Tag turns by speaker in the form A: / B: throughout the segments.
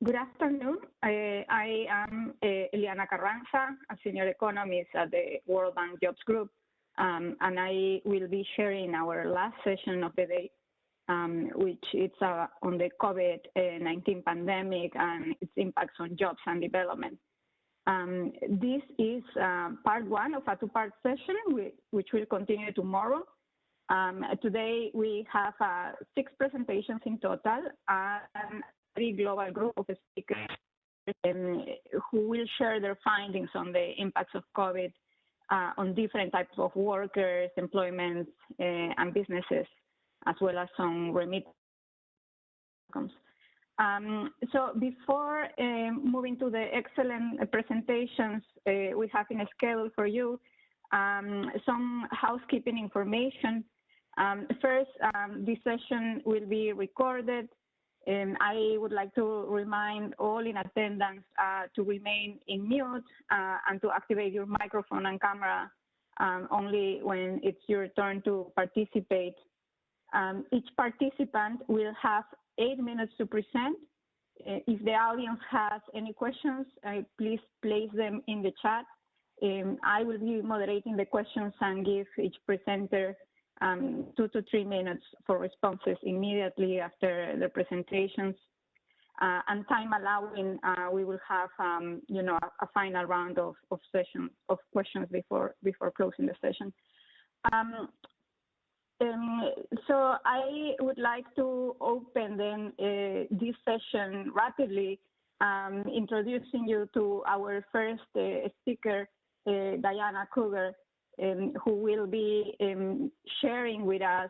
A: Good afternoon. I am Eliana Carranza, a senior economist at the World Bank Jobs Group, and I will be sharing our last session of the day, which is on the COVID-19 pandemic and its impacts on jobs and development. This is part one of a two-part session, which will continue tomorrow. Today, we have 6 presentations in total and a global group of speakers who will share their findings on the impacts of COVID on different types of workers, employment, and businesses, as well as on remittances. So before moving to the excellent presentations we have in a schedule for you, some housekeeping information. First, this session will be recorded. I would like to remind all in attendance to remain in mute and to activate your microphone and camera only when it's your turn to participate. Each participant will have 8 minutes to present. If the audience has any questions, please place them in the chat. I will be moderating the questions and give each presenter 2 to 3 minutes for responses immediately after the presentations. And time allowing, we will have a final round of questions before closing the session. So I would like to open then this session rapidly, introducing you to our first speaker, Diana Kruger, who will be sharing with us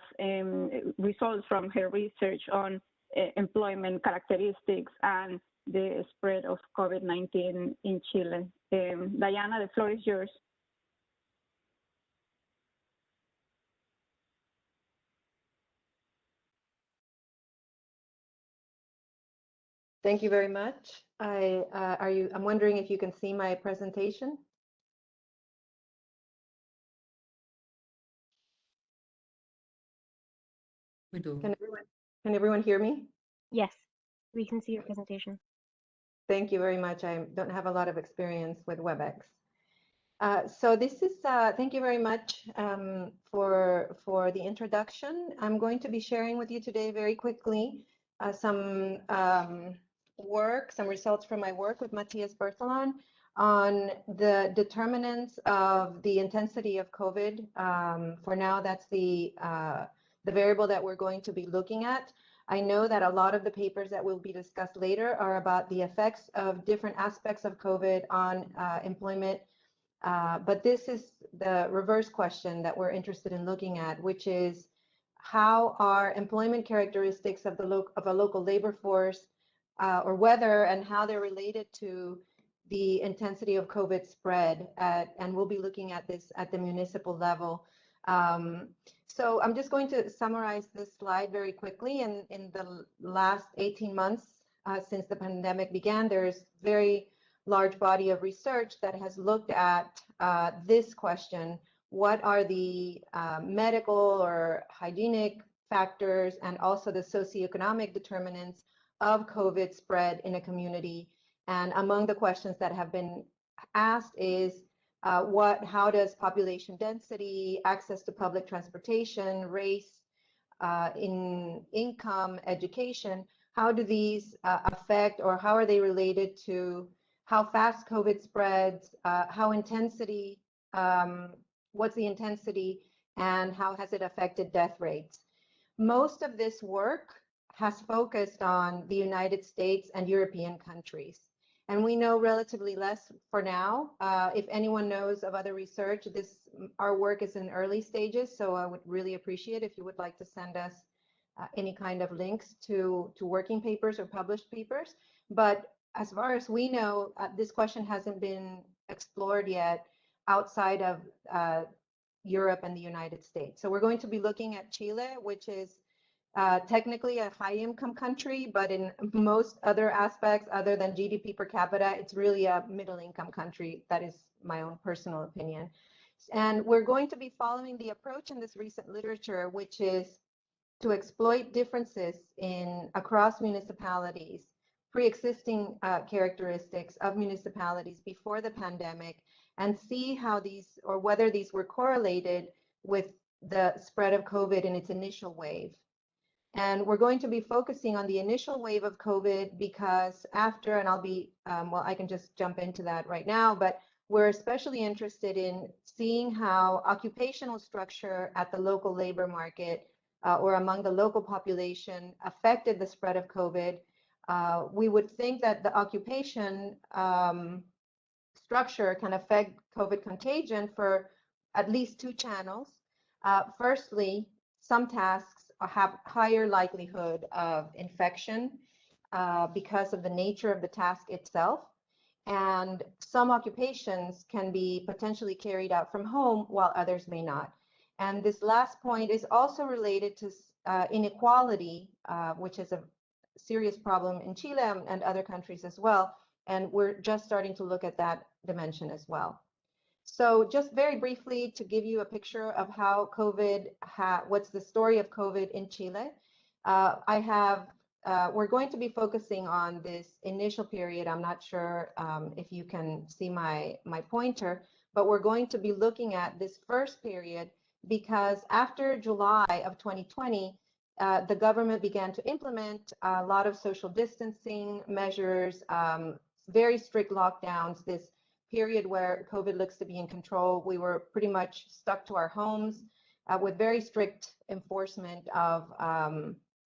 A: results from her research on employment characteristics and the spread of COVID-19 in Chile. Diana, the floor is yours.
B: Thank you very much. I'm wondering if you can see my presentation.
C: We do.
B: Can everyone hear me?
D: Yes, we can see your presentation.
B: Thank you very much. I don't have a lot of experience with WebEx. So this is, thank you very much for the introduction. I'm going to be sharing with you today very quickly some results from my work with Matthias Berthelon on the determinants of the intensity of COVID. For now, that's the variable that we're going to be looking at. I know that a lot of the papers that will be discussed later are about the effects of different aspects of COVID on employment, but this is the reverse question that we're interested in looking at, which is how are employment characteristics of a local labor force, or whether and how they're related to the intensity of COVID spread and we'll be looking at this at the municipal level. So I'm just going to summarize this slide very quickly. In the last 18 months since the pandemic began, there's very large body of research that has looked at this question: what are the medical or hygienic factors and also the socioeconomic determinants of COVID spread in a community? And among the questions that have been asked is how does population density, access to public transportation, race, in income, education, how do these affect, or how are they related to how fast COVID spreads, what's the intensity, and how has it affected death rates? Most of this work has focused on the United States and European countries. And we know relatively less for now. If anyone knows of other research, our work is in early stages, so I would really appreciate if you would like to send us any kind of links to working papers or published papers. But as far as we know, this question hasn't been explored yet outside of Europe and the United States. So we're going to be looking at Chile, which is technically a high-income country, but in most other aspects, other than GDP per capita, it's really a middle-income country. That is my own personal opinion. And we're going to be following the approach in this recent literature, which is to exploit differences across municipalities, pre-existing characteristics of municipalities before the pandemic and see how these, or whether these were correlated with the spread of COVID in its initial wave. And we're going to be focusing on the initial wave of COVID because after, and I'll be, well, I can just jump into that right now, but we're especially interested in seeing how occupational structure at the local labor market or among the local population affected the spread of COVID. We would think that the occupation structure can affect COVID contagion for at least two channels. Firstly, some tasks have higher likelihood of infection because of the nature of the task itself. And some occupations can be potentially carried out from home while others may not. And this last point is also related to inequality, which is a serious problem in Chile and other countries as well. And we're just starting to look at that dimension as well. So just very briefly to give you a picture of how COVID, what's the story of COVID in Chile. We're going to be focusing on this initial period. I'm not sure if you can see my pointer, but we're going to be looking at this first period because after July of 2020, the government began to implement a lot of social distancing measures, very strict lockdowns, this period where COVID looks to be in control. We were pretty much stuck to our homes with very strict enforcement of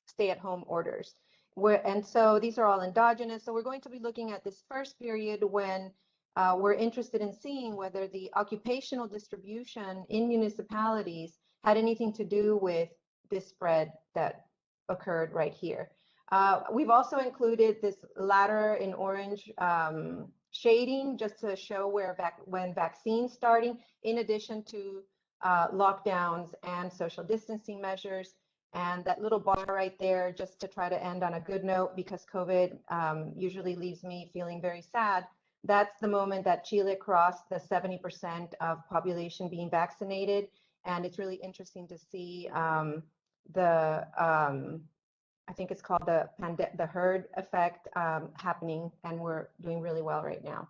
B: stay-at-home orders. And so these are all endogenous. So we're going to be looking at this first period when we're interested in seeing whether the occupational distribution in municipalities had anything to do with this spread that occurred right here. We've also included this ladder in orange shading just to show when vaccines starting, in addition to lockdowns and social distancing measures. And that little bar right there, just to try to end on a good note, because COVID usually leaves me feeling very sad. That's the moment that Chile crossed the 70% of population being vaccinated. And it's really interesting to see I think it's called the herd effect happening, and we're doing really well right now.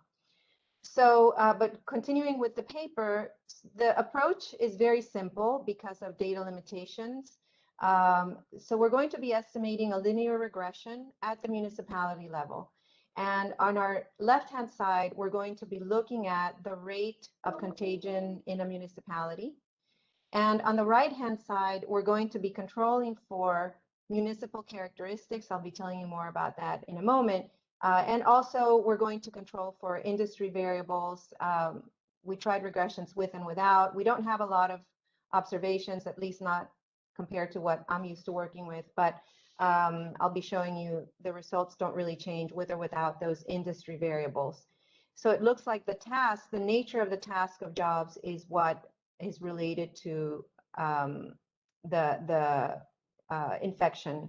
B: So, but continuing with the paper, the approach is very simple because of data limitations. So we're going to be estimating a linear regression at the municipality level. And on our left-hand side, we're going to be looking at the rate of contagion in a municipality. And on the right-hand side, we're going to be controlling for municipal characteristics. I'll be telling you more about that in a moment. And also, we're going to control for industry variables. We tried regressions with and without. We don't have a lot of observations, at least not compared to what I'm used to working with, but I'll be showing you the results don't really change with or without those industry variables. So it looks like the task, the nature of the task of jobs is what is related to the infection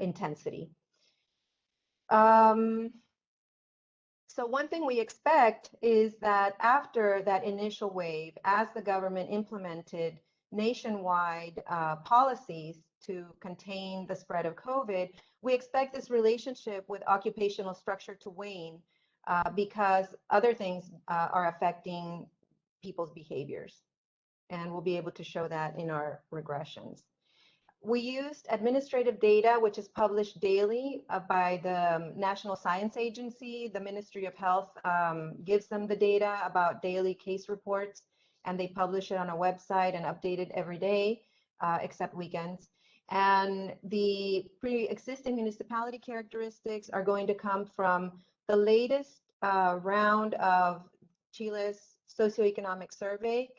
B: intensity. So one thing we expect is that after that initial wave, as the government implemented nationwide policies to contain the spread of COVID, we expect this relationship with occupational structure to wane because other things are affecting people's behaviors. And we'll be able to show that in our regressions. We used administrative data, which is published daily by the National Science Agency. The Ministry of Health gives them the data about daily case reports, and they publish it on a website and update it every day, except weekends. And the pre-existing municipality characteristics are going to come from the latest round of Chile's socioeconomic survey,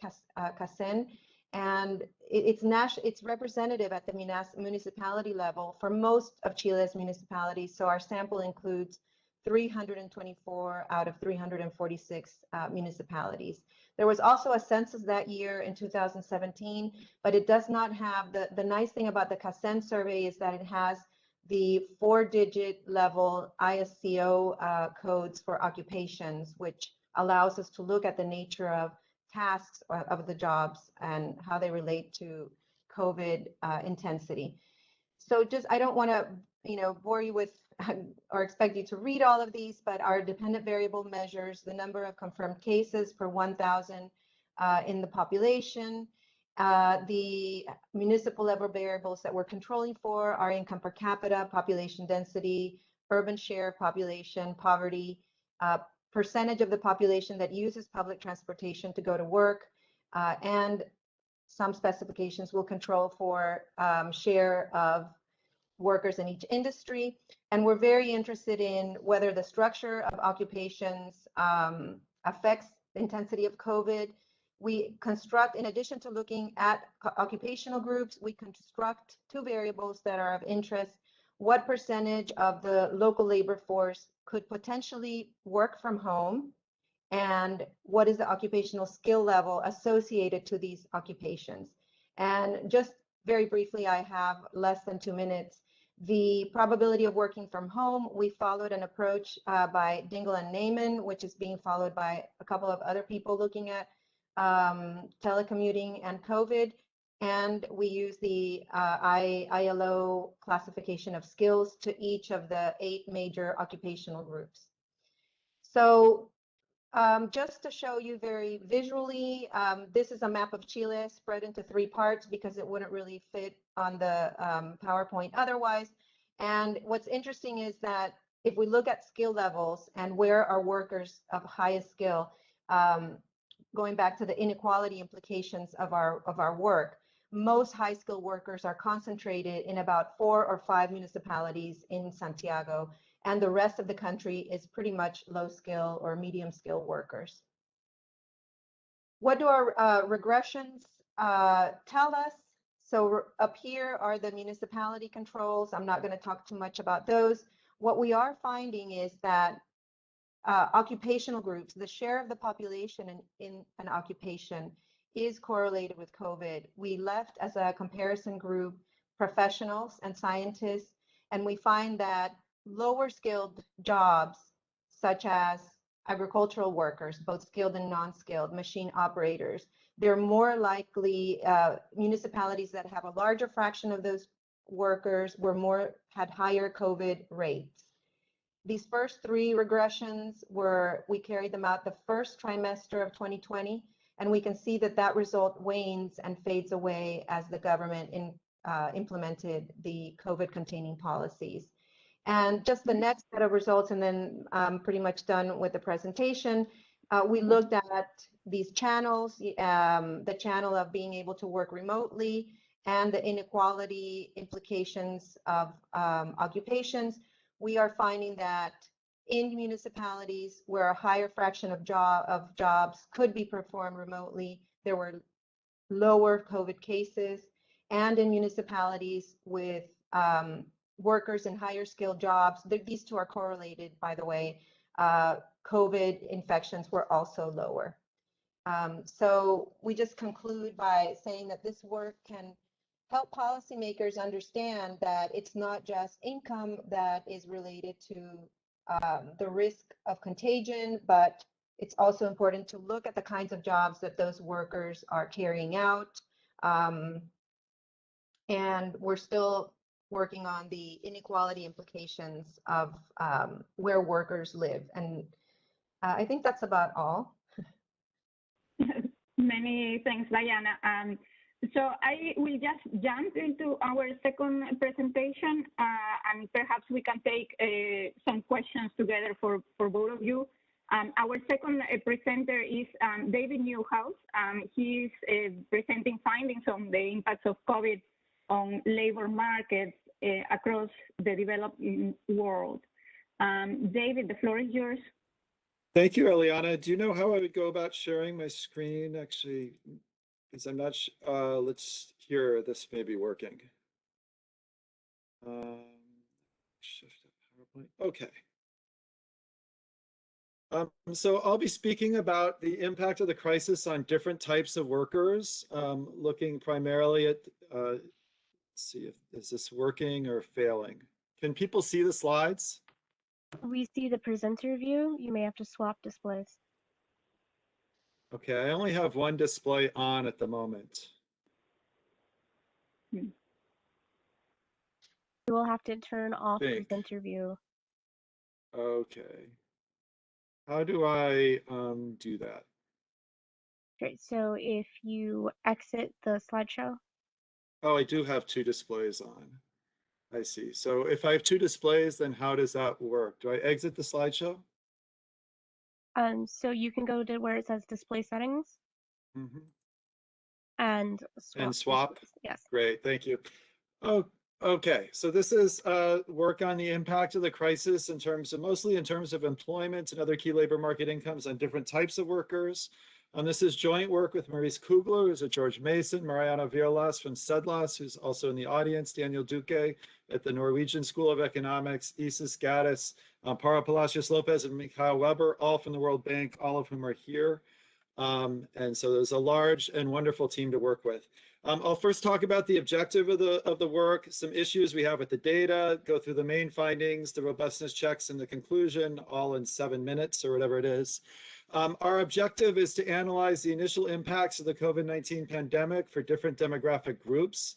B: CACEN, and it's representative at the municipality level for most of Chile's municipalities. So our sample includes 324 out of 346 municipalities. There was also a census that year in 2017, but it does not have, the nice thing about the CACEN survey is that it has the 4-digit level ISCO codes for occupations, which allows us to look at the nature of tasks of the jobs and how they relate to COVID intensity. So just, I don't want to, bore you with or expect you to read all of these, but our dependent variable measures the number of confirmed cases per 1,000 in the population. The municipal level variables that we're controlling for are income per capita, population density, urban share of population, poverty, percentage of the population that uses public transportation to go to work, and some specifications will control for share of workers in each industry. And we're very interested in whether the structure of occupations affects the intensity of COVID. We construct, in addition to looking at occupational groups, we construct two variables that are of interest. What percentage of the local labor force could potentially work from home? And what is the occupational skill level associated to these occupations? And just very briefly, I have less than 2 minutes. The probability of working from home, we followed an approach by Dingle and Neyman, which is being followed by a couple of other people looking at telecommuting and COVID. And we use the ILO classification of skills to each of the 8 major occupational groups. So just to show you very visually, this is a map of Chile spread into 3 parts because it wouldn't really fit on the PowerPoint otherwise. And what's interesting is that if we look at skill levels and where are workers of highest skill, going back to the inequality implications of our work, most high skilled workers are concentrated in about 4 or 5 municipalities in Santiago, and the rest of the country is pretty much low skill or medium skill workers. What do our regressions tell us? So up here are the municipality controls. I'm not going to talk too much about those. What we are finding is that occupational groups, the share of the population in an occupation is correlated with COVID. We left as a comparison group professionals and scientists, and we find that lower skilled jobs, such as agricultural workers, both skilled and non-skilled, machine operators, they're more likely, municipalities that have a larger fraction of those workers had higher COVID rates. These first 3 regressions we carried them out the first trimester of 2020, and we can see that result wanes and fades away as the government implemented the COVID containing policies. And just the next set of results, and then I'm pretty much done with the presentation. We looked at these channels, the channel of being able to work remotely and the inequality implications of occupations. We are finding that in municipalities where a higher fraction of jobs could be performed remotely, there were lower COVID cases, and in municipalities with workers in higher skilled jobs, these 2 are correlated, by the way, COVID infections were also lower. So we just conclude by saying that this work can help policymakers understand that it's not just income that is related to the risk of contagion, but it's also important to look at the kinds of jobs that those workers are carrying out. And we're still working on the inequality implications of where workers live. And I think that's about all.
A: Many thanks, Diana. So I will just jump into our second presentation, and perhaps we can take some questions together for both of you. Our second presenter is David Newhouse. He is presenting findings on the impacts of COVID on labor markets across the developing world. David, the floor is yours.
C: Thank you, Eliana. Do you know how I would go about sharing my screen? Actually, because I'm not sure. Let's hear, this may be working. Shift to PowerPoint. Okay. So I'll be speaking about the impact of the crisis on different types of workers, looking primarily at, let's see if, is this working or failing? Can people see the slides?
D: We see the presenter view. You may have to swap displays.
C: Okay, I only have one display on at the moment.
D: You will have to turn off presenter view
C: Okay. How do I do that?
D: Okay, so if you exit the slideshow,
C: Oh, I do have two displays on. I see. So if I have two displays, then how does that work? Do I exit the slideshow?
D: so you can go to where it says display settings
C: Mm-hmm.
D: and
C: And
D: swap
C: swap?
D: displays. Yes.
C: Great, thank you. Oh, okay. So this is work on the impact of the crisis in terms of, mostly in terms of employment and other key labor market incomes on different types of workers. This is joint work with Maurice Kugler, who's at George Mason, Mariano Vierlas from CEDLAS, who's also in the audience, Daniel Duque at the Norwegian School of Economics, Isis Gaddis, Para Palacios Lopez, and Mikhail Weber, all from the World Bank, all of whom are here. And so there's a large and wonderful team to work with. I'll first talk about the objective of the work, some issues we have with the data, go through the main findings, the robustness checks, and the conclusion, all in 7 minutes or whatever it is. Our objective is to analyze the initial impacts of the COVID-19 pandemic for different demographic groups.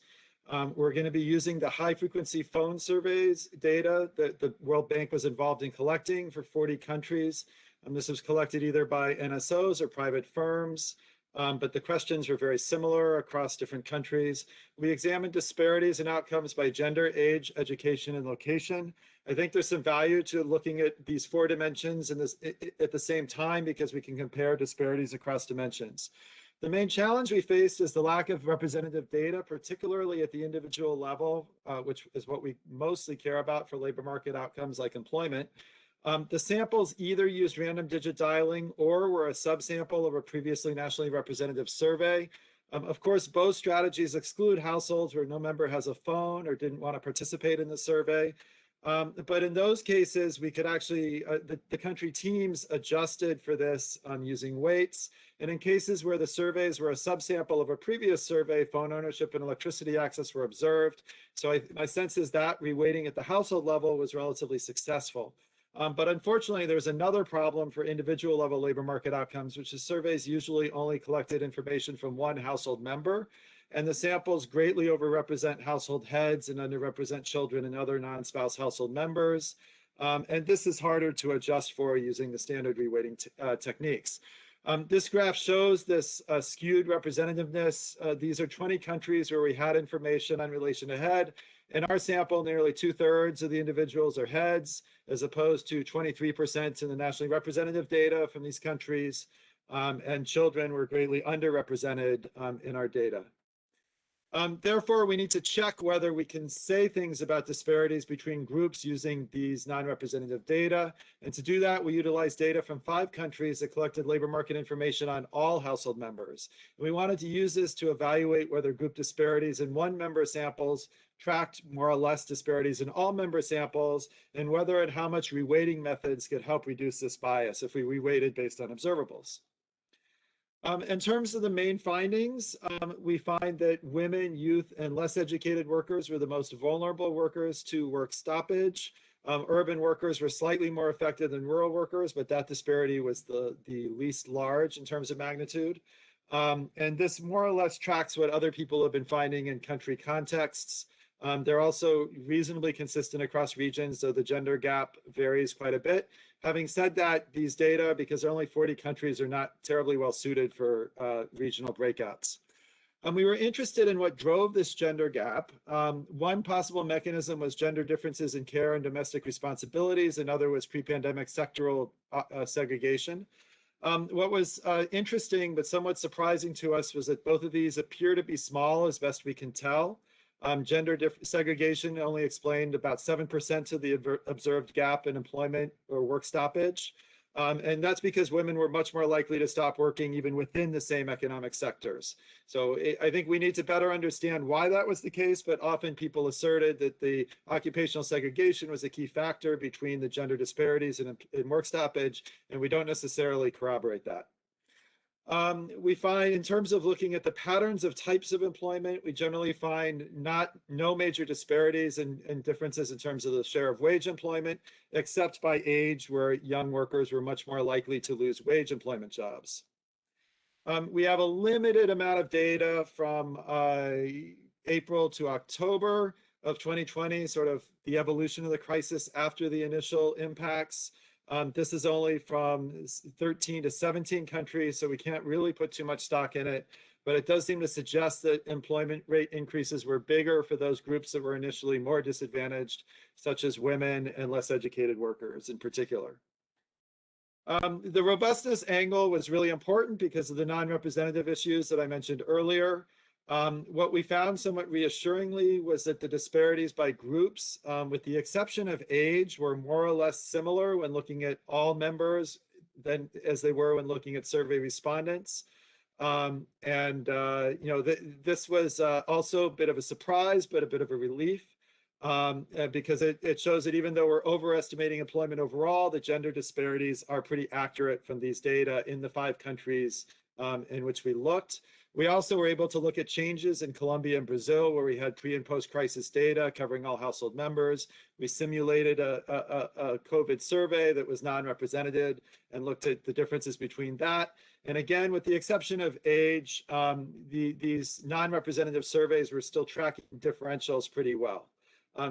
C: We're going to be using the high-frequency phone surveys data that the World Bank was involved in collecting for 40 countries. This was collected either by NSOs or private firms, but the questions were very similar across different countries. We examined disparities in outcomes by gender, age, education, and location. I think there's some value to looking at these 4 dimensions at the same time because we can compare disparities across dimensions. The main challenge we faced is the lack of representative data, particularly at the individual level, which is what we mostly care about for labor market outcomes like employment. The samples either used random digit dialing or were a subsample of a previously nationally representative survey. Of course, both strategies exclude households where no member has a phone or didn't want to participate in the survey. But in those cases, we could actually, the country teams adjusted for this using weights. And in cases where the surveys were a subsample of a previous survey, phone ownership and electricity access were observed. So my sense is that reweighting at the household level was relatively successful. But unfortunately, there's another problem for individual level labor market outcomes, which is surveys usually only collected information from one household member. And the samples greatly overrepresent household heads and underrepresent children and other non-spouse household members. And this is harder to adjust for using the standard reweighting techniques. This graph shows this skewed representativeness. These are 20 countries where we had information on relation to head. In our sample, nearly 2/3 of the individuals are heads, as opposed to 23% in the nationally representative data from these countries. And children were greatly underrepresented in our data. Therefore, we need to check whether we can say things about disparities between groups using these non-representative data. And to do that, we utilize data from 5 countries that collected labor market information on all household members. And we wanted to use this to evaluate whether group disparities in one member samples tracked more or less disparities in all member samples, and whether and how much reweighting methods could help reduce this bias if we reweighted based on observables. In terms of the main findings, we find that women, youth, and less educated workers were the most vulnerable workers to work stoppage. Urban workers were slightly more affected than rural workers, but that disparity was the least large in terms of magnitude. And this more or less tracks what other people have been finding in country contexts. They're also reasonably consistent across regions, though the gender gap varies quite a bit. Having said that, these data, because there are only 40 countries, are not terribly well suited for regional breakouts. We were interested in what drove this gender gap. One possible mechanism was gender differences in care and domestic responsibilities. Another was pre-pandemic sectoral segregation. What was interesting but somewhat surprising to us was that both of these appear to be small as best we can tell. Gender segregation only explained about 7% of the observed gap in employment or work stoppage. And that's because women were much more likely to stop working even within the same economic sectors. So I think we need to better understand why that was the case, but often people asserted that the occupational segregation was a key factor between the gender disparities in work stoppage, and we don't necessarily corroborate that. We find, in terms of looking at the patterns of types of employment, we generally find no major disparities and differences in terms of the share of wage employment, except by age, where young workers were much more likely to lose wage employment jobs. We have a limited amount of data from April to October. of 2020, sort of the evolution of the crisis after the initial impacts. This is only from 13 to 17 countries, so we can't really put too much stock in it. But it does seem to suggest that employment rate increases were bigger for those groups that were initially more disadvantaged, such as women and less educated workers in particular. The robustness angle was really important because of the non-representative issues that I mentioned earlier. What we found somewhat reassuringly was that the disparities by groups, with the exception of age, were more or less similar when looking at all members as they were when looking at survey respondents. This was also a bit of a surprise, but a bit of a relief. Because it shows that even though we're overestimating employment overall, the gender disparities are pretty accurate from these data in the 5 countries in which we looked. We also were able to look at changes in Colombia and Brazil, where we had pre and post-crisis data covering all household members. We simulated a COVID survey that was non-represented and looked at the differences between that. And again, with the exception of age, these non-representative surveys were still tracking differentials pretty well.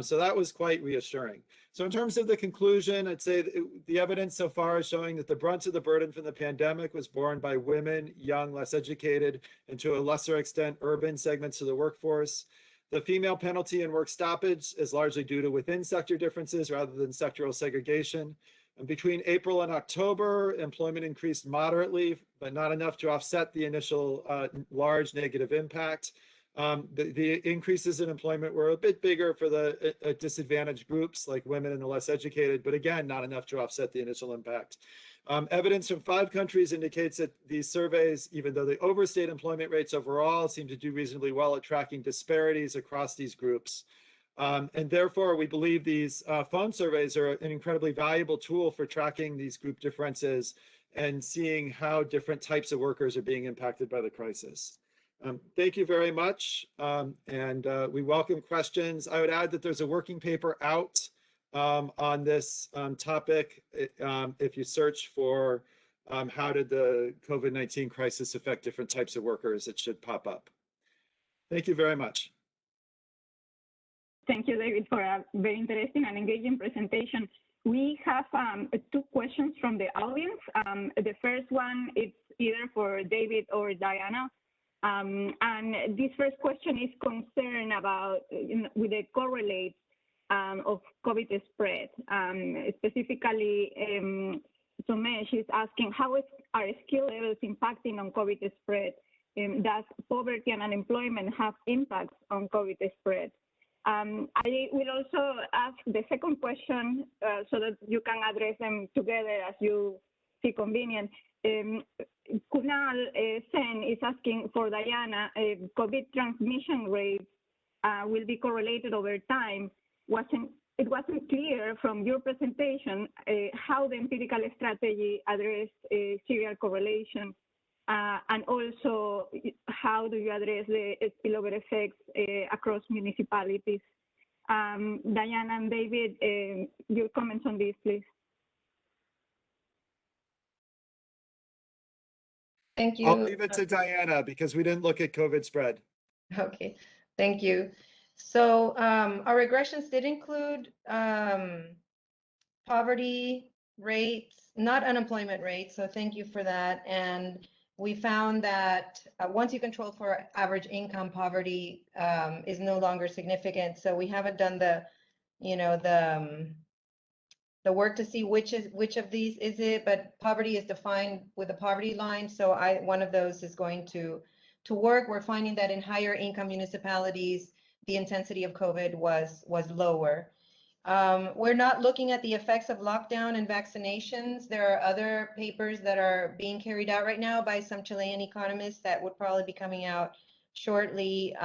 C: So that was quite reassuring. So in terms of the conclusion, I'd say the evidence so far is showing that the brunt of the burden from the pandemic was borne by women, young, less educated, and to a lesser extent, urban segments of the workforce. The female penalty in work stoppage is largely due to within sector differences rather than sectoral segregation. And between April and October, employment increased moderately, but not enough to offset the initial large negative impact. The increases in employment were a bit bigger for the disadvantaged groups like women and the less educated, but again, not enough to offset the initial impact. Evidence from 5 countries indicates that these surveys, even though they overstate employment rates overall, seem to do reasonably well at tracking disparities across these groups. And therefore, we believe these phone surveys are an incredibly valuable tool for tracking these group differences and seeing how different types of workers are being impacted by the crisis. Thank you very much, and we welcome questions. I would add that there's a working paper out on this topic. If you search for how did the COVID-19 crisis affect different types of workers, it should pop up. Thank you very much.
A: Thank you, David, for a very interesting and engaging presentation. We have 2 questions from the audience. The first one is either for David or Diana. And this first question is concerned about with the correlates of COVID spread. Specifically, Somesh is asking, how are skill levels impacting on COVID spread? Does poverty and unemployment have impacts on COVID spread? I will also ask the second question so that you can address them together as you see convenient. Kunal Sen is asking for Diana, COVID transmission rates will be correlated over time. It wasn't clear from your presentation how the empirical strategy addressed serial correlation, and also how do you address the spillover effects across municipalities. Diana and David, your comments on this, please.
B: Thank you.
C: I'll leave it to Diana because we didn't look at COVID spread.
B: Okay, thank you. So our regressions did include poverty rates, not unemployment rates. So thank you for that. And we found that once you control for average income, poverty is no longer significant. So we haven't done the work to see which of these is it, but poverty is defined with a poverty line. So one of those is going to work. We're finding that in higher income municipalities, the intensity of COVID was lower. We're not looking at the effects of lockdown and vaccinations. There are other papers that are being carried out right now by some Chilean economists that would probably be coming out shortly.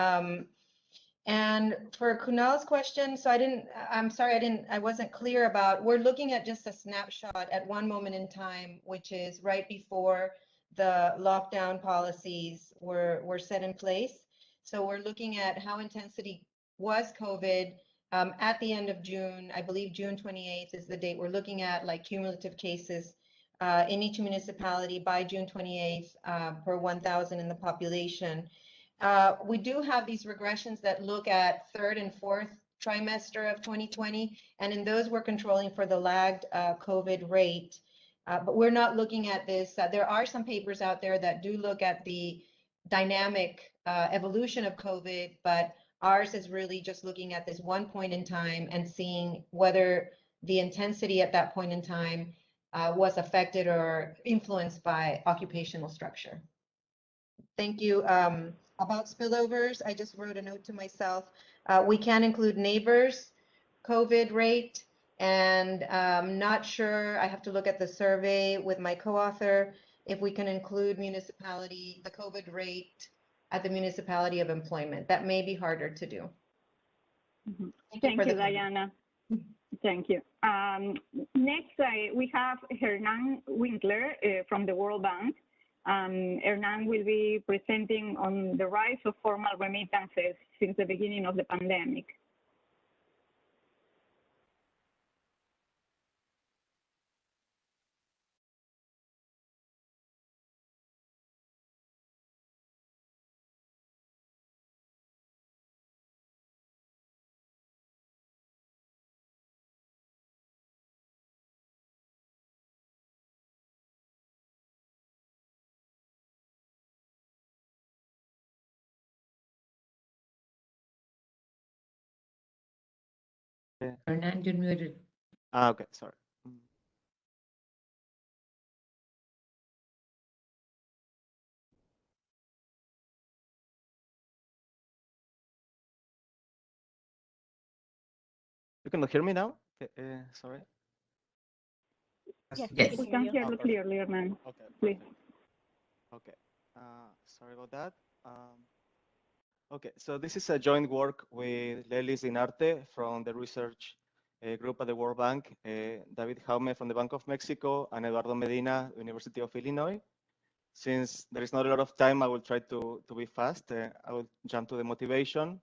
B: And for Kunal's question, so I wasn't clear about, we're looking at just a snapshot at one moment in time, which is right before the lockdown policies were set in place. So we're looking at how intensity was COVID at the end of June. I believe June 28th is the date we're looking at, like cumulative cases in each municipality by June 28th per 1,000 in the population. We do have these regressions that look at 3rd and 4th trimester of 2020. And in those, we're controlling for the lagged COVID rate. But we're not looking at this. There are some papers out there that do look at the dynamic evolution of COVID, but ours is really just looking at this one point in time and seeing whether the intensity at that point in time was affected or influenced by occupational structure. Thank you. About spillovers, I just wrote a note to myself. We can include neighbors, COVID rate, and I'm not sure, I have to look at the survey with my co-author, if we can include municipality, the COVID rate at the municipality of employment. That may be harder to do.
A: Mm-hmm. Thank you, Diana. Thank you. Next, we have Hernan Winkler from the World Bank. Hernan will be presenting on the rise of formal remittances since the beginning of the pandemic.
E: Hernan, you're muted.
F: Okay, sorry. You can hear me now? Sorry.
D: Yes,
E: Yes.
A: We can hear you clearly, Hernan.
F: Okay,
A: Please.
F: okay. Sorry about that. Okay, so this is a joint work with Lelis Dinarte from the research group at the World Bank, David Jaume from the Bank of Mexico, and Eduardo Medina, University of Illinois. Since there is not a lot of time, I will try to be fast. I will jump to the motivation.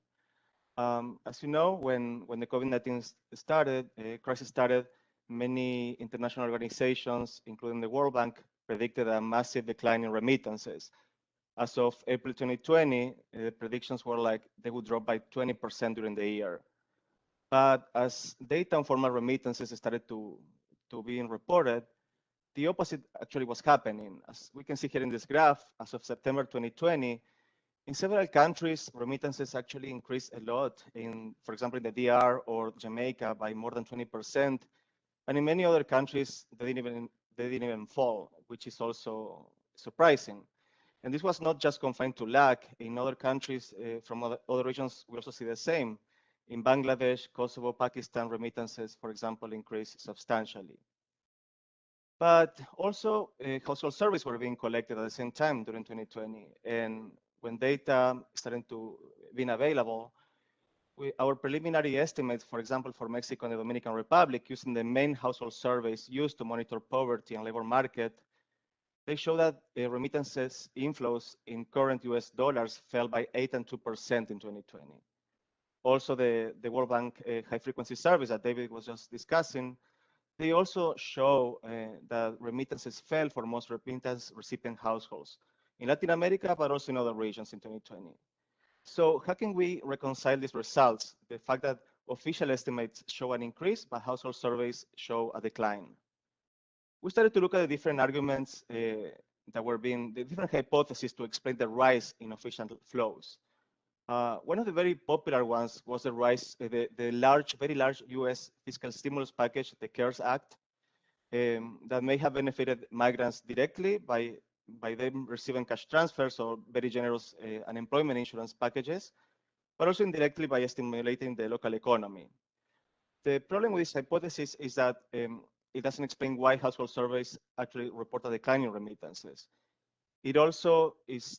F: As you know, when the COVID-19 crisis started, many international organizations, including the World Bank, predicted a massive decline in remittances. As of April 2020, the predictions were like they would drop by 20% during the year. But as data on formal remittances started to being reported, the opposite actually was happening. As we can see here in this graph, as of September 2020, in several countries, remittances actually increased a lot. For example, in the DR or Jamaica by more than 20%, and in many other countries they didn't even fall, which is also surprising. And this was not just confined to lag. In other countries from other regions, we also see the same. In Bangladesh, Kosovo, Pakistan, remittances, for example, increased substantially. But also, household surveys were being collected at the same time during 2020. And when data started to be available, our preliminary estimates, for example, for Mexico and the Dominican Republic, using the main household surveys used to monitor poverty and labor market, they show that remittances inflows in current US dollars fell by 8% and 2% in 2020. Also, the World Bank high frequency surveys that David was just discussing, they also show that remittances fell for most remittance recipient households in Latin America, but also in other regions in 2020. So how can we reconcile these results? The fact that official estimates show an increase, but household surveys show a decline. We started to look at the different arguments that were being, the different hypotheses to explain the rise in official flows. One of the very popular ones was the rise, the very large US fiscal stimulus package, the CARES Act, that may have benefited migrants directly by them receiving cash transfers or very generous unemployment insurance packages, but also indirectly by stimulating the local economy. The problem with this hypothesis is that it doesn't explain why household surveys actually report a decline in remittances. It also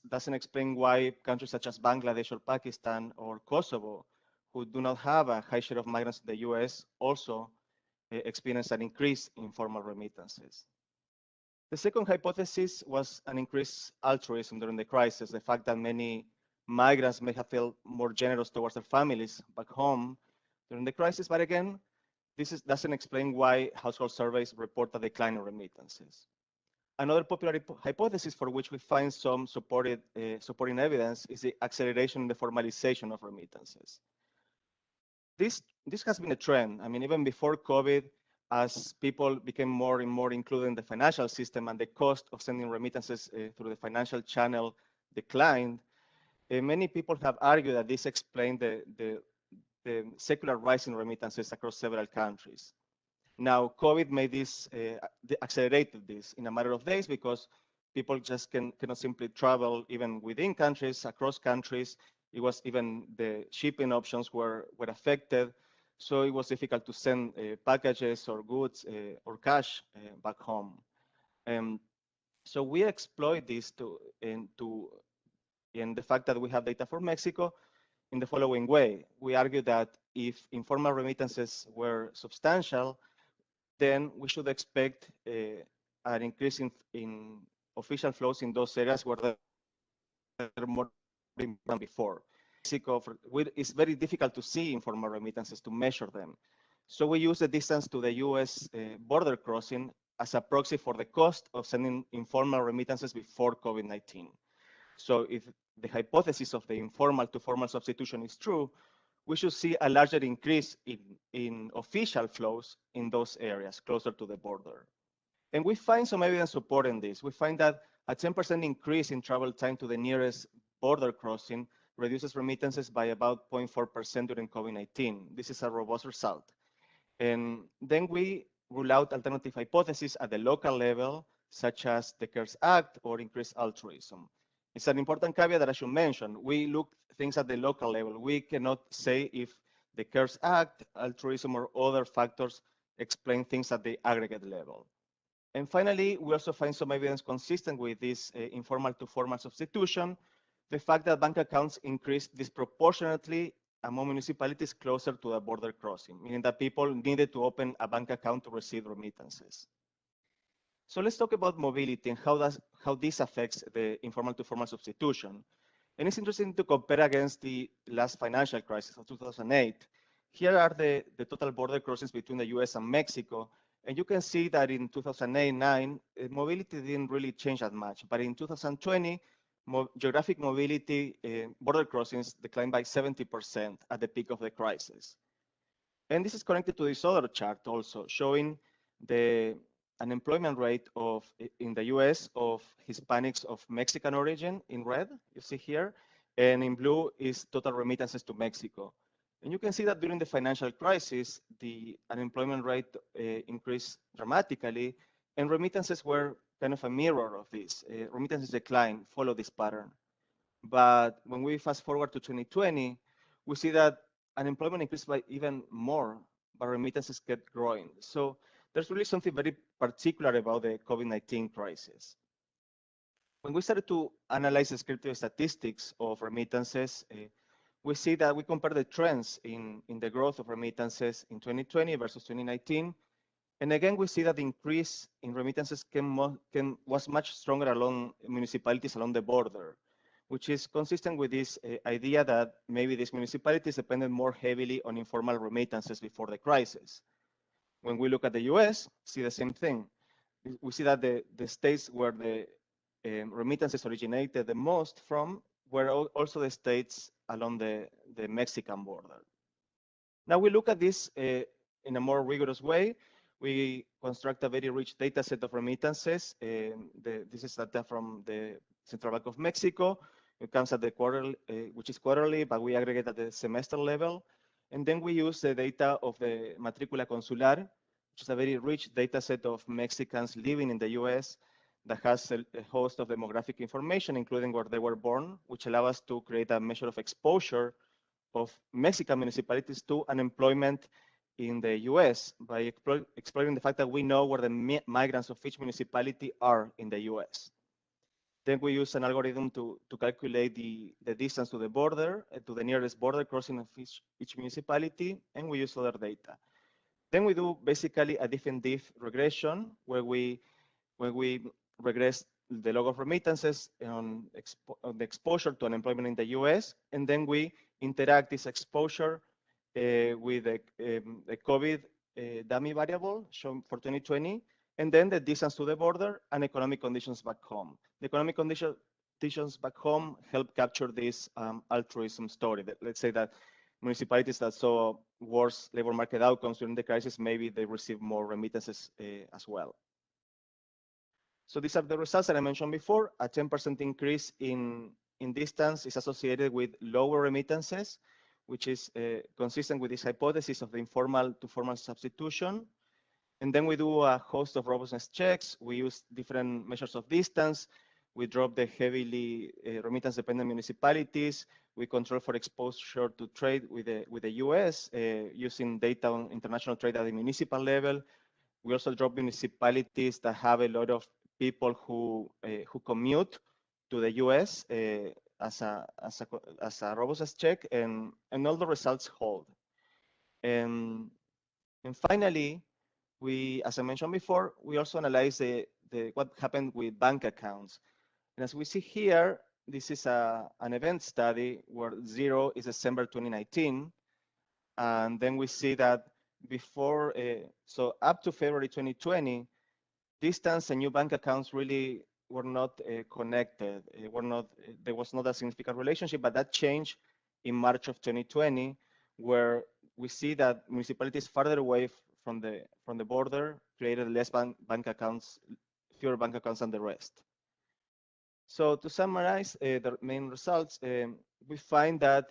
F: doesn't explain why countries such as Bangladesh or Pakistan or Kosovo, who do not have a high share of migrants in the US, also experience an increase in formal remittances. The second hypothesis was an increased altruism during the crisis, the fact that many migrants may have felt more generous towards their families back home during the crisis, but again, this doesn't explain why household surveys report a decline in remittances. Another popular hypothesis for which we find some supporting evidence is the acceleration in the formalization of remittances. this has been a trend. I mean, even before COVID, as people became more and more included in the financial system and the cost of sending remittances through the financial channel declined, many people have argued that this explained the secular rise in remittances across several countries. Now, COVID made this, accelerated this in a matter of days because people just cannot simply travel even within countries, across countries. It was even the shipping options were affected. So it was difficult to send packages or goods or cash back home. So we exploit this in the fact that we have data for Mexico in the following way. We argue that if informal remittances were substantial, then we should expect an increase in official flows in those areas where they're more than before. Mexico, it's very difficult to see informal remittances, to measure them. So we use the distance to the US border crossing as a proxy for the cost of sending informal remittances before COVID-19. So if the hypothesis of the informal to formal substitution is true, we should see a larger increase in official flows in those areas closer to the border. And we find some evidence supporting this. We find that a 10% increase in travel time to the nearest border crossing reduces remittances by about 0.4% during COVID-19. This is a robust result. And then we rule out alternative hypotheses at the local level, such as the CARES Act or increased altruism. It's an important caveat that I should mention. We look things at the local level. We cannot say if the CARES Act, altruism, or other factors explain things at the aggregate level. And finally, we also find some evidence consistent with this informal to formal substitution, the fact that bank accounts increased disproportionately among municipalities closer to the border crossing, meaning that people needed to open a bank account to receive remittances. So let's talk about mobility and how this affects the informal to formal substitution. And it's interesting to compare against the last financial crisis of 2008. Here are the total border crossings between the US and Mexico. And you can see that in 2008-9, mobility didn't really change that much. But in 2020, geographic mobility border crossings declined by 70% at the peak of the crisis. And this is connected to this other chart also, showing the unemployment rate in the US of Hispanics of Mexican origin in red, you see here, and in blue is total remittances to Mexico. And you can see that during the financial crisis, the unemployment rate increased dramatically, and remittances were kind of a mirror of this. Remittances decline, follow this pattern. But when we fast forward to 2020, we see that unemployment increased by even more, but remittances kept growing. So there's really something very particular about the COVID-19 crisis. When we started to analyze descriptive statistics of remittances, we see that we compare the trends in the growth of remittances in 2020 versus 2019. And again, we see that the increase in remittances was much stronger along municipalities along the border, which is consistent with this idea that maybe these municipalities depended more heavily on informal remittances before the crisis. When we look at the US, see the same thing. We see that the states where the remittances originated the most from were also the states along the Mexican border. Now we look at this in a more rigorous way. We construct a very rich data set of remittances. This is data from the Central Bank of Mexico. It comes at the quarter, which is quarterly, but we aggregate at the semester level. And then we use the data of the Matrícula Consular, which is a very rich data set of Mexicans living in the US that has a host of demographic information, including where they were born, which allow us to create a measure of exposure of Mexican municipalities to unemployment in the US by exploring the fact that we know where the migrants of each municipality are in the US. Then we use an algorithm to calculate the distance to the border, to the nearest border crossing of each municipality, and we use other data. Then we do basically a diff and diff regression where we regress the log of remittances on the exposure to unemployment in the US, and then we interact this exposure with the COVID dummy variable shown for 2020, and then the distance to the border and economic conditions back home. The economic conditions back home help capture this altruism story. Let's say that municipalities that saw worse labor market outcomes during the crisis, maybe they receive more remittances as well. So these are the results that I mentioned before. A 10% increase in distance is associated with lower remittances, which is consistent with this hypothesis of the informal to formal substitution. And then we do a host of robustness checks. We use different measures of distance. We drop the heavily remittance-dependent municipalities. We control for exposure to trade with the US using data on international trade at the municipal level. We also drop municipalities that have a lot of people who commute to the US as a robustness check, and all the results hold. And finally, we, as I mentioned before, we also analyze what happened with bank accounts. And as we see here, this is an event study where 0 is December 2019. And then we see that before, so up to February 2020, distance and new bank accounts really were not connected. There was not a significant relationship, but that changed in March of 2020, where we see that municipalities farther away from the border created less bank accounts, fewer bank accounts than the rest. So to summarize the main results, we find that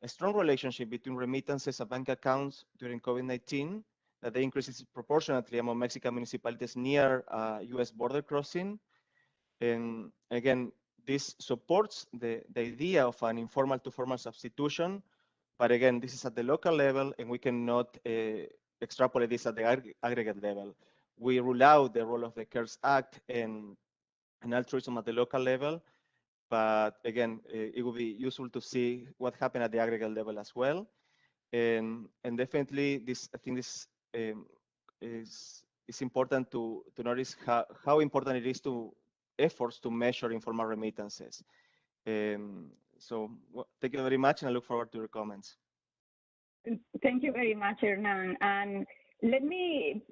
F: a strong relationship between remittances and bank accounts during COVID-19, that they increases proportionately among Mexican municipalities near US border crossing. And again, this supports the idea of an informal to formal substitution. But again, this is at the local level, and we cannot extrapolate this at the aggregate level. We rule out the role of the CARES Act and altruism at the local level. But again, it would be useful to see what happened at the aggregate level as well. And definitely, this, I think this is important to notice how important it is to efforts to measure informal remittances. So thank you very much, and I look forward to your comments.
A: Thank you very much, Hernan. And let me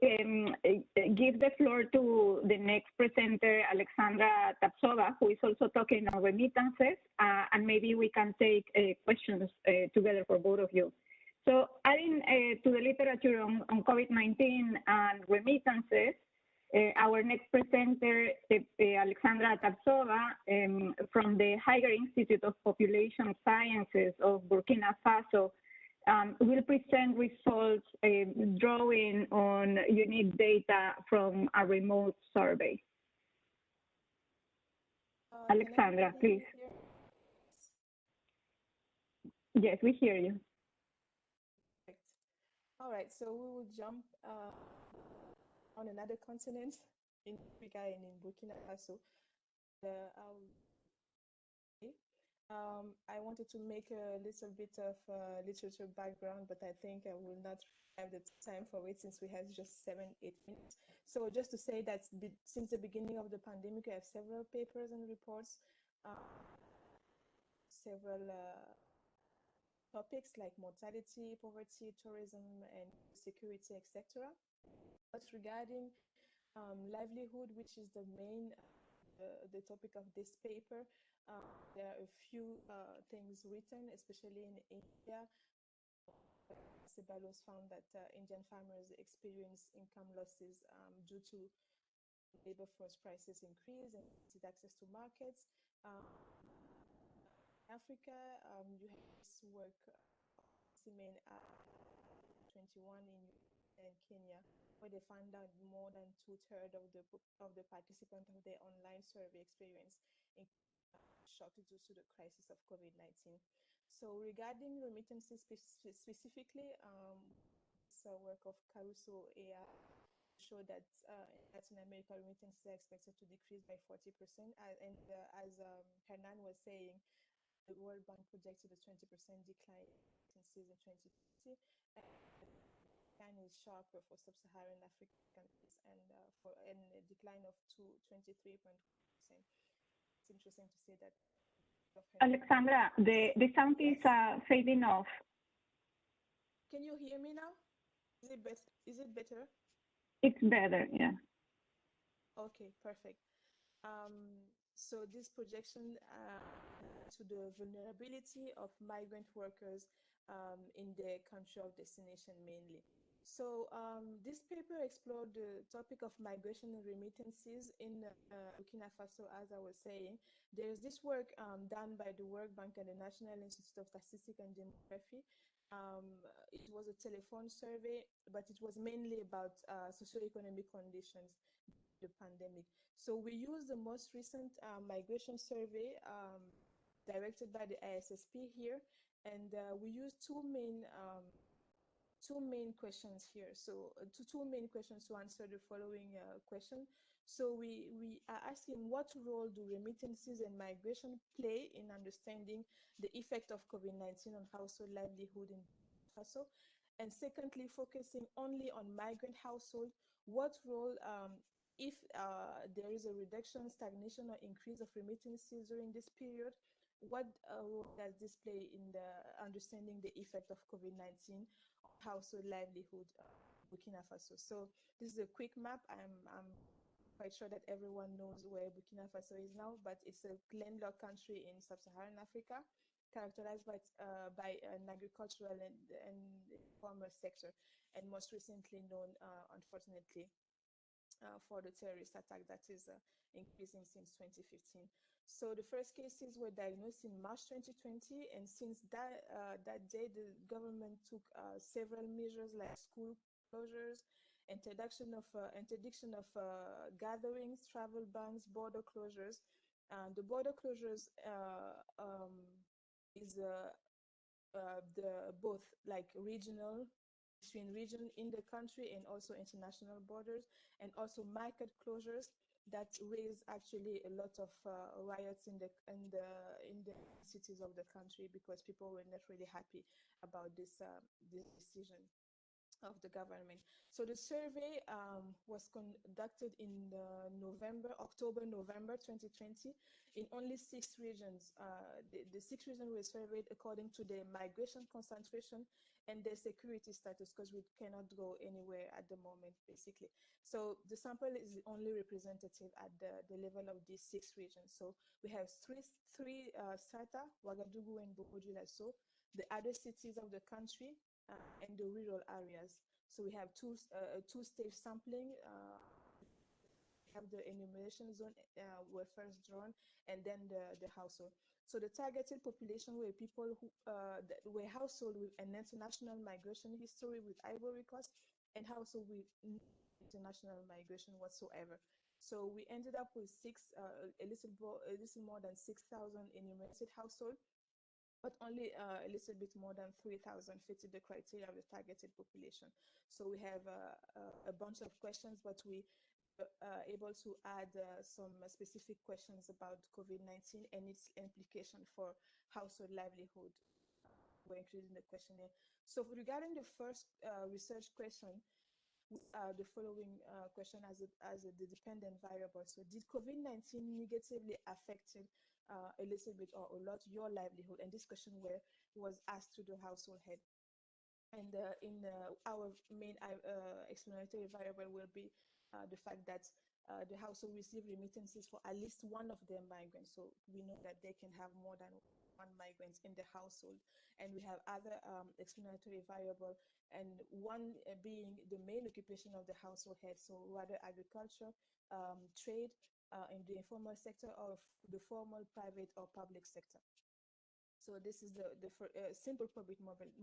A: give the floor to the next presenter, Alexandra Tapsoba, who is also talking on remittances, and maybe we can take questions together for both of you. So adding to the literature on COVID-19 and remittances, our next presenter, Alexandra Tapsoba, from the Higher Institute of Population Sciences of Burkina Faso, will present results drawing on unique data from a remote survey. Alexandra, please. Yes, we hear you.
E: All right, so we will jump on another continent in Africa and in Burkina Faso. I wanted to make a little bit of literature background, but I think I will not have the time for it since we have just 7-8 minutes. So just to say that since the beginning of the pandemic, I have several papers and reports, several topics like mortality, poverty, tourism, and security, etc. But regarding livelihood, which is the main the topic of this paper, there are a few things written, especially in India. Ceballos found that Indian farmers experience income losses due to labor force prices increase and access to markets. Africa, you have this work, CIMEN 21 in Kenya, where they found out more than 2/3 of the participants of their online survey experience in shock due to the crisis of COVID-19. So regarding remittances specifically, it's a work of Caruso AI show that in Latin America, remittances are expected to decrease by 40%. And as Hernan was saying, the World Bank projected a 20% decline in remittances in 2020. And is sharper for sub-Saharan African countries, and a decline of 23.1%. It's interesting to say that.
A: Alexandra, the sound is fading off.
E: Can you hear me now? Is it better?
A: It's better, yeah.
E: Okay, perfect. So this projection to the vulnerability of migrant workers in their country of destination mainly. So this paper explored the topic of migration and remittances in Burkina Faso, as I was saying. There's this work done by the World Bank and the National Institute of Statistics and Demography. It was a telephone survey, but it was mainly about socioeconomic conditions, the pandemic. So we used the most recent migration survey directed by the ISSP here, and we used two main questions here. So two main questions to answer the following question. So we are asking, what role do remittances and migration play in understanding the effect of COVID-19 on household livelihood in Faso? And secondly, focusing only on migrant household, what role, if there is a reduction, stagnation, or increase of remittances during this period, what role does this play in the understanding the effect of COVID-19 on household livelihood Burkina Faso? So this is a quick map. I'm quite sure that everyone knows where Burkina Faso is now, but it's a landlocked country in sub-Saharan Africa, characterized by an agricultural and informal sector, and most recently known, unfortunately, for the terrorist attack that is increasing since 2015. So the first cases were diagnosed in March 2020, and since that day, the government took several measures like school closures, interdiction of gatherings, travel bans, border closures. The border closures is both like regional, between region in the country and also international borders, and also market closures that raised actually a lot of riots in the cities of the country, because people were not really happy about this decision of the government. So the survey was conducted in October-November 2020 in only 6 regions. The 6 regions were surveyed according to their migration concentration and their security status, because we cannot go anywhere at the moment, basically. So the sample is only representative at the level of these 6 regions. So we have three strata, Ouagadougou and Bobo-Dioulasso, the other cities of the country, and the rural areas. So we have two-stage sampling. We have the enumeration zone were first drawn, and then the household. So the targeted population were people who were household with an international migration history with Ivory Coast, and household with international migration whatsoever. So we ended up with a little more than 6,000 enumerated households, but only a little bit more than 3,000 fitted the criteria of the targeted population. So we have a bunch of questions, but we able to add some specific questions about COVID-19 and its implication for household livelihood were included in the questionnaire. So regarding the first research question, the following question as the dependent variable. So did COVID-19 negatively affected a little bit or a lot your livelihood? And this question was asked to the household head. And our main explanatory variable will be the fact that the household receive remittances for at least one of their migrants. So we know that they can have more than one migrant in the household. And we have other explanatory variable, and one being the main occupation of the household head. So whether agriculture, trade in the informal sector, or the formal, private, or public sector. So this is the simple probit model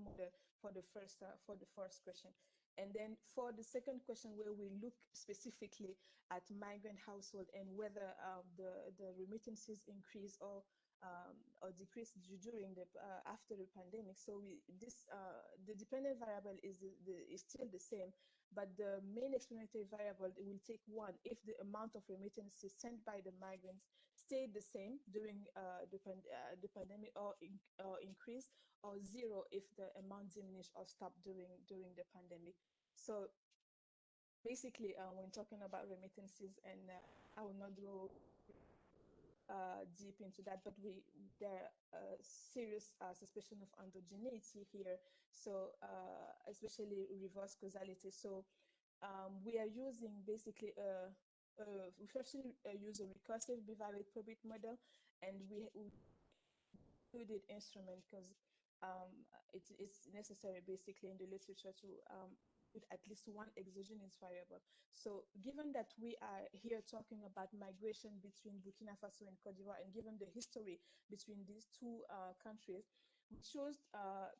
E: for the first question. And then for the second question, where we look specifically at migrant household and whether the remittances increase or decrease during the after the pandemic. So the dependent variable is still the same, but the main explanatory variable will take one if the amount of remittances sent by the migrants stayed the same during the pandemic, or increase, or 0 if the amount diminished or stopped during the pandemic. So basically, when talking about remittances, and I will not go deep into that, but there are serious suspicion of endogeneity here. So especially reverse causality. So we are using basically we firstly use a recursive bivariate probit model, and we included instrument because it's necessary basically in the literature to with at least one exogenous variable. So given that we are here talking about migration between Burkina Faso and Cote d'Ivoire, and given the history between these two countries, we chose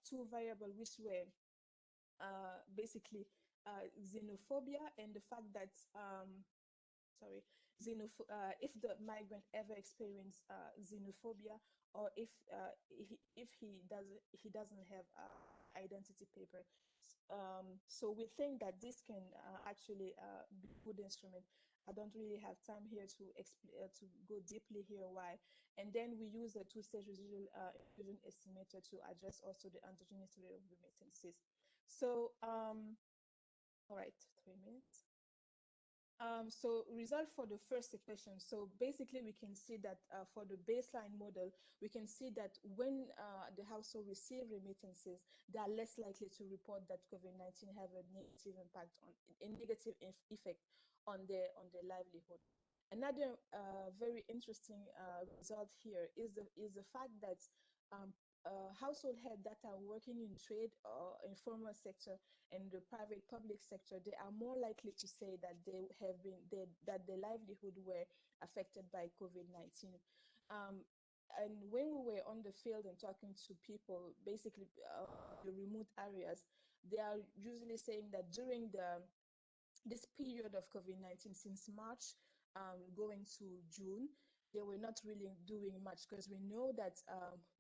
E: two variables which were basically xenophobia and the fact that if the migrant ever experienced xenophobia, or if he doesn't have identity paper. So we think that this can actually be a good instrument. I don't really have time here to to go deeply here why. And then we use the two-stage residual inclusion estimator to address also the endogeneity of remittances. So all right, 3 minutes. So result for the first equation. So basically we can see that for the baseline model, we can see that when the household receive remittances, they are less likely to report that COVID-19 have a negative impact on a negative effect on their livelihood. Another very interesting result here is the fact that household head that are working in trade or informal sector and the private public sector, they are more likely to say that that their livelihood were affected by COVID-19. And when we were on the field and talking to people, basically the remote areas, they are usually saying that during this period of COVID-19, since March going to June, they were not really doing much, because we know that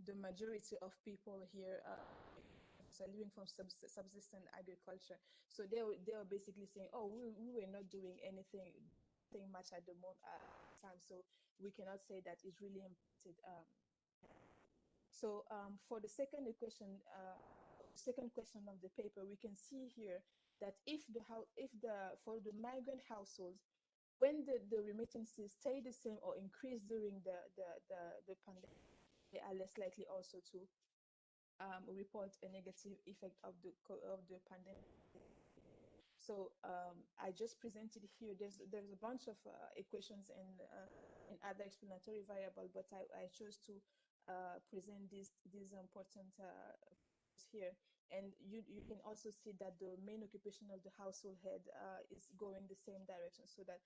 E: the majority of people here are living from subsistence agriculture. So they were basically saying, oh, we were not doing anything much at the time, so we cannot say that it really impacted. So for the second question of the paper, we can see here that for the migrant households, when the remittances stay the same or increase during the pandemic, they are less likely also to report a negative effect of the pandemic. So I just presented here. There's a bunch of equations and other explanatory variable, but I chose to present these important here. And you can also see that the main occupation of the household head is going the same direction, so that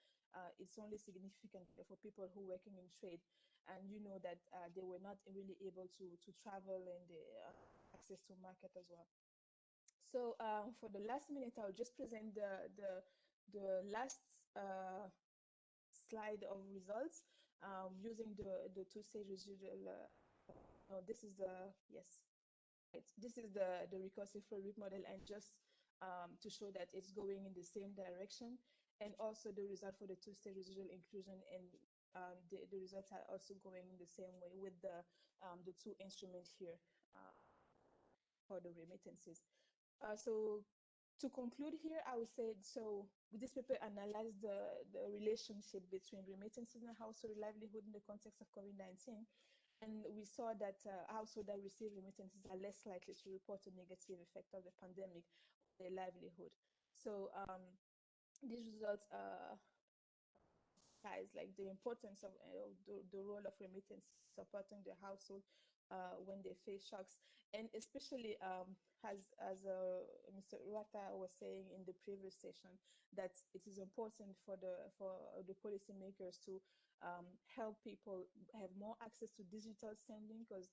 E: it's only significant for people who are working in trade. And you know that they were not really able to travel and access to market as well. So for the last minute, I'll just present the last slide of results using the two-stage residual. No, this is this is the recursive flow root model, and just to show that it's going in the same direction, and also the result for the two-stage residual inclusion, and the results are also going in the same way with the two instruments here for the remittances. So to conclude here, I would say, so this paper analyzed the relationship between remittances and household livelihood in the context of COVID-19. And we saw that households that receive remittances are less likely to report a negative effect of the pandemic on their livelihood. So these results like the importance of the role of remittance supporting the household when they face shocks, and especially as Mr. Urata was saying in the previous session, that it is important for the policymakers to help people have more access to digital sending, because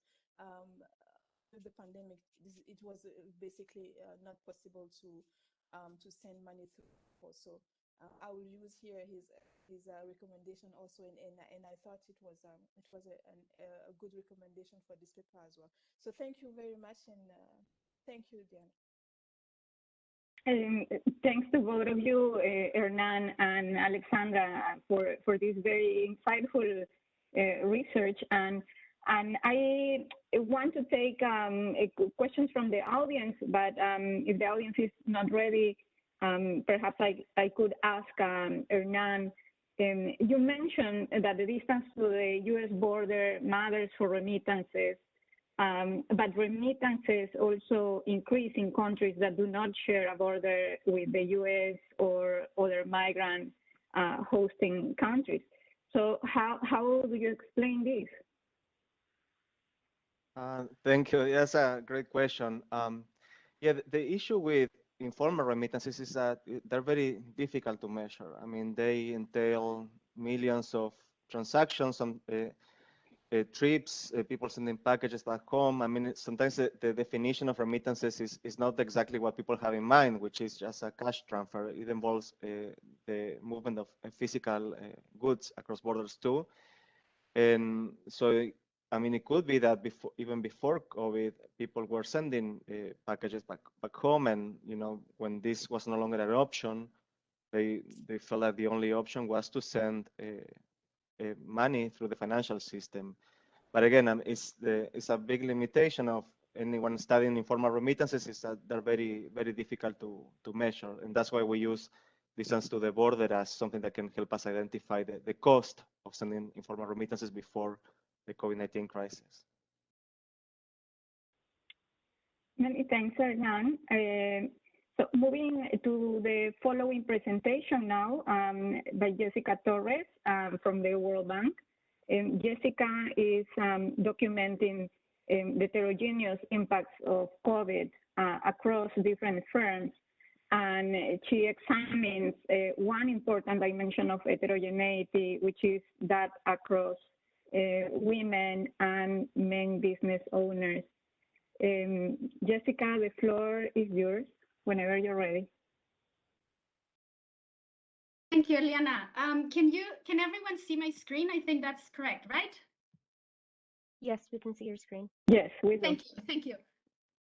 E: with the pandemic, it was basically not possible to send money through. So I will use here his recommendation also, and I thought it was a good recommendation for this paper as well. So thank you very much, and thank you, Diana.
A: Thanks to both of you, Hernan and Alexandra, for this very insightful research. And I want to take questions from the audience, but if the audience is not ready, perhaps I could ask Hernan. You mentioned that the distance to the U.S. border matters for remittances, but remittances also increase in countries that do not share a border with the U.S. or other migrant hosting countries. So how do you explain this?
F: Thank you. That's a great question. Yeah, the issue with informal remittances is that they're very difficult to measure. I mean, they entail millions of transactions on trips, people sending packages back home. I mean, sometimes the definition of remittances is not exactly what people have in mind, which is just a cash transfer. It involves the movement of physical goods across borders too. And so, I mean, it could be that even before COVID, people were sending packages back home, and when this was no longer an option, they felt that the only option was to send money through the financial system. But again, it's a big limitation of anyone studying informal remittances is that they're very, very difficult to measure. And that's why we use distance to the border as something that can help us identify the cost of sending informal remittances before the COVID-19 crisis.
A: Many thanks, Hernan. So moving to the following presentation now by Jesica Torres from the World Bank. Jesica is documenting the heterogeneous impacts of COVID across different firms, and she examines one important dimension of heterogeneity, which is that across women and men business owners. Jesica, the floor is yours whenever you're ready.
G: Thank you, Eliana. Can everyone see my screen? I think that's correct, right?
D: Yes, we can see your screen.
A: Yes, we do.
G: Thank you.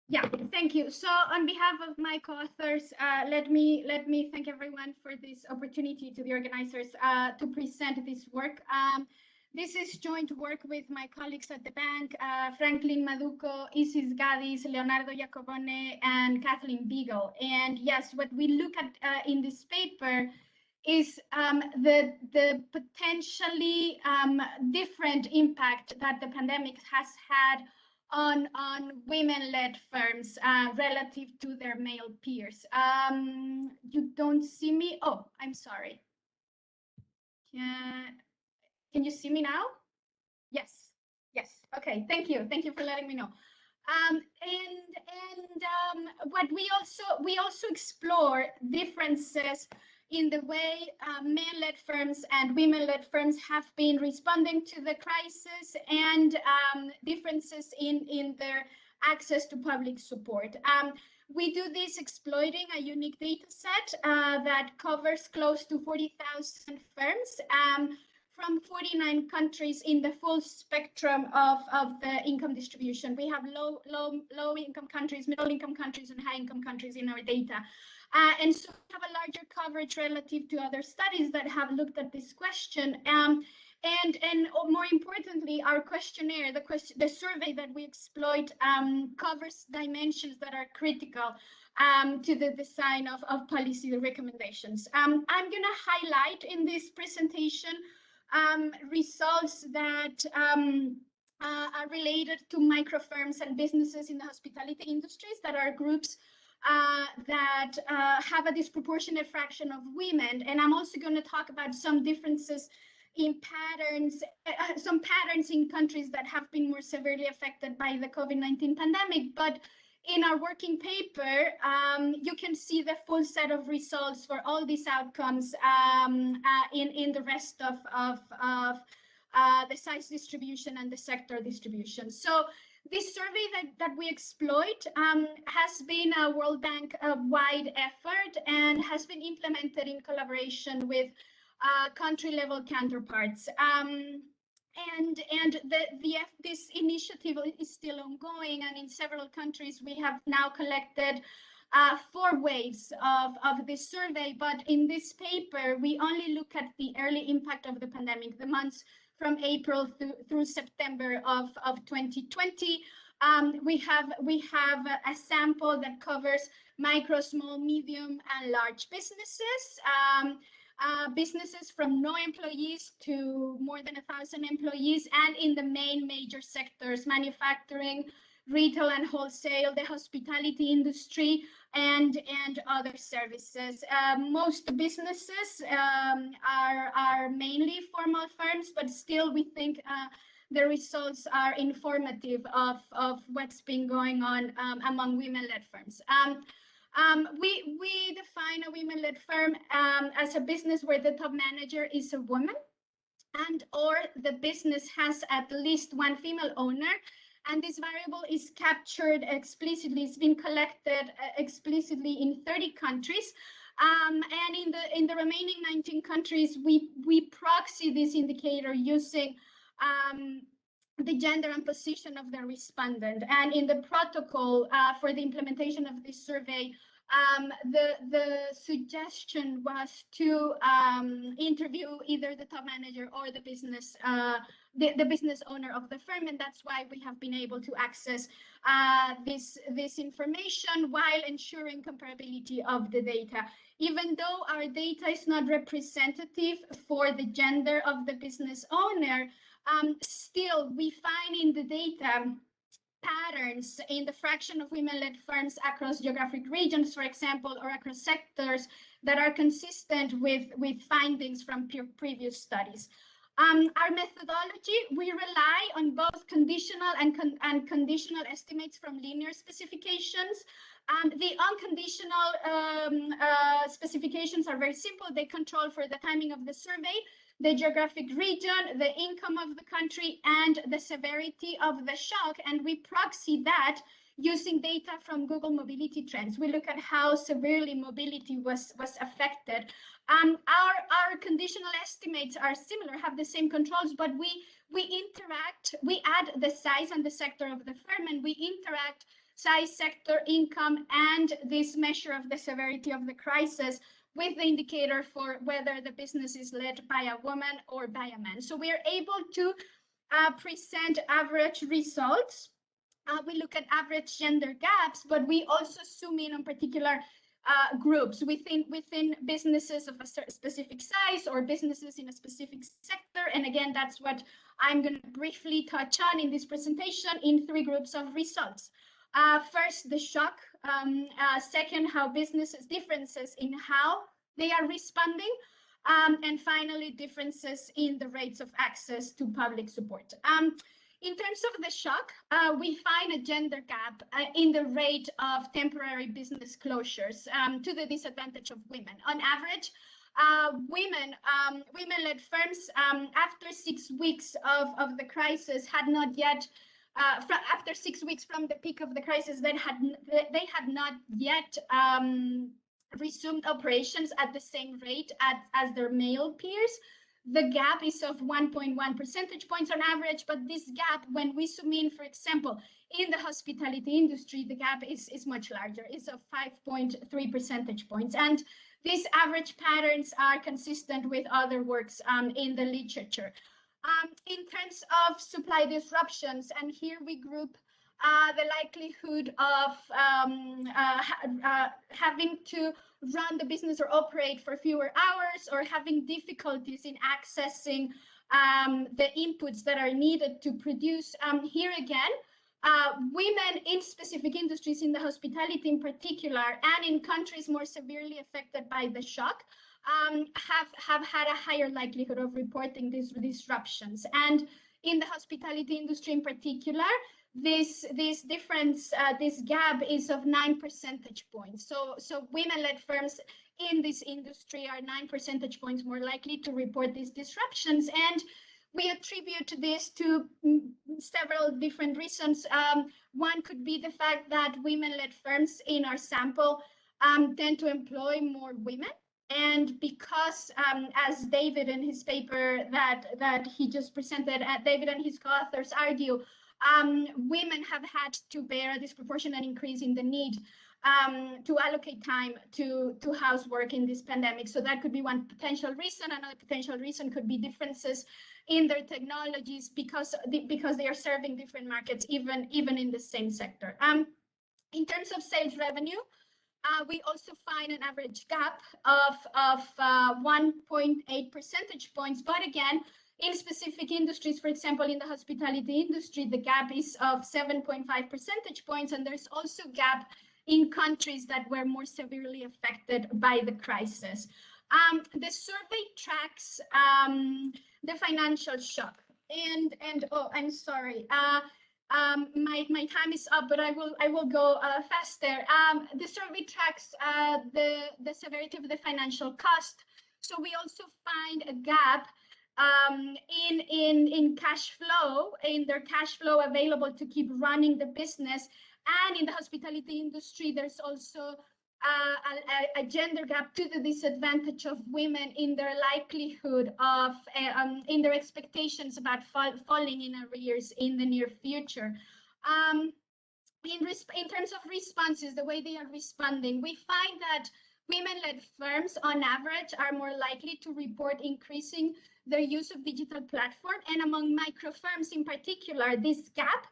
G: Yeah, thank you. So on behalf of my co-authors, let me thank everyone for this opportunity, to the organizers to present this work. This is joint work with my colleagues at the bank, Franklin Maduco, Isis Gadis, Leonardo Jacobone, and Kathleen Beagle. And yes, what we look at in this paper is the potentially different impact that the pandemic has had on women-led firms relative to their male peers. You don't see me? Oh, I'm sorry. Can you see me now? Yes. Okay. Thank you for letting me know. What we also explore differences in the way men-led firms and women-led firms have been responding to the crisis, and differences in their access to public support. We do this exploiting a unique data set that covers close to 40,000 firms from 49 countries in the full spectrum of the income distribution. We have low income countries, middle income countries, and high income countries in our data. And so we have a larger coverage relative to other studies that have looked at this question. And more importantly, our questionnaire, the survey that we exploit, covers dimensions that are critical to the design of policy recommendations. I'm going to highlight in this presentation results that are related to microfirms and businesses in the hospitality industries that are groups that have a disproportionate fraction of women. And I'm also going to talk about some differences in patterns, some patterns in countries that have been more severely affected by the COVID-19 pandemic. But in our working paper, you can see the full set of results for all these outcomes in the rest of the size distribution and the sector distribution. So this survey that we exploit has been a World Bank-wide effort and has been implemented in collaboration with country-level counterparts. This initiative is still ongoing, and in several countries we have now collected 4 waves of this survey. But in this paper, we only look at the early impact of the pandemic, the months from April through September of 2020. We have a sample that covers micro, small, medium, and large businesses. Businesses from no employees to more than 1,000 employees, and in the main major sectors: manufacturing, retail and wholesale, the hospitality industry, and other services. Most businesses are mainly formal firms, but still we think the results are informative of what's been going on among women-led firms. We define a women-led firm as a business where the top manager is a woman, and or the business has at least one female owner, and this variable is captured explicitly. It's been collected explicitly in 30 countries. And in the remaining 19 countries, we proxy this indicator using the gender and position of the respondent. And in the protocol for the implementation of this survey, the suggestion was to interview either the top manager or the business owner of the firm, and that's why we have been able to access this information while ensuring comparability of the data. Even though our data is not representative for the gender of the business owner, still we find in the data patterns in the fraction of women-led firms across geographic regions, for example, or across sectors that are consistent with findings from previous studies. Our methodology, we rely on both conditional and conditional estimates from linear specifications. The unconditional specifications are very simple. They control for the timing of the survey, the geographic region, the income of the country, and the severity of the shock. And we proxy that using data from Google mobility trends. We look at how severely mobility was affected. Our conditional estimates are similar, have the same controls, but we add the size and the sector of the firm, and we interact size, sector, income, and this measure of the severity of the crisis with the indicator for whether the business is led by a woman or by a man. So we are able to present average results. We look at average gender gaps, but we also zoom in on particular groups within businesses of a specific size or businesses in a specific sector. And again, that's what I'm going to briefly touch on in this presentation in 3 groups of results. First, the shock. Second, how businesses differences in how they are responding. And finally, differences in the rates of access to public support. In terms of the shock, we find a gender gap in the rate of temporary business closures to the disadvantage of women. On average, women-led firms after 6 weeks of the crisis had not yet after 6 weeks from the peak of the crisis, they had not yet resumed operations at the same rate as their male peers. The gap is of 1.1 percentage points on average, but this gap, when we zoom in, for example, in the hospitality industry, the gap is much larger. It's of 5.3 percentage points. And these average patterns are consistent with other works in the literature. In terms of supply disruptions, and here we group the likelihood of having to run the business or operate for fewer hours, or having difficulties in accessing the inputs that are needed to produce. Here again, women in specific industries, in the hospitality in particular, and in countries more severely affected by the shock, have had a higher likelihood of reporting these disruptions. And in the hospitality industry in particular, this difference, this gap is of 9 percentage points. So women-led firms in this industry are 9 percentage points more likely to report these disruptions. And we attribute this to several different reasons. One could be the fact that women-led firms in our sample tend to employ more women. And because, as David in his paper that he just presented, David and his co-authors argue, women have had to bear a disproportionate increase in the need to allocate time to housework in this pandemic. So that could be one potential reason. Another potential reason could be differences in their technologies because they are serving different markets, even in the same sector. In terms of sales revenue, we also find an average gap of 1.8 percentage points. But again, in specific industries, for example, in the hospitality industry, the gap is of 7.5 percentage points. And there's also gap in countries that were more severely affected by the crisis. The survey tracks the financial shock. oh, I'm sorry. My time is up, but I will go faster. The survey tracks the severity of the financial cost. So we also find a gap in cash flow, in their cash flow available to keep running the business. And in the hospitality industry, there's also a gender gap to the disadvantage of women in their likelihood of, in their expectations about falling in arrears in the near future. In terms of responses, the way they are responding, we find that women-led firms on average are more likely to report increasing their use of digital platform, and among micro firms in particular, this gap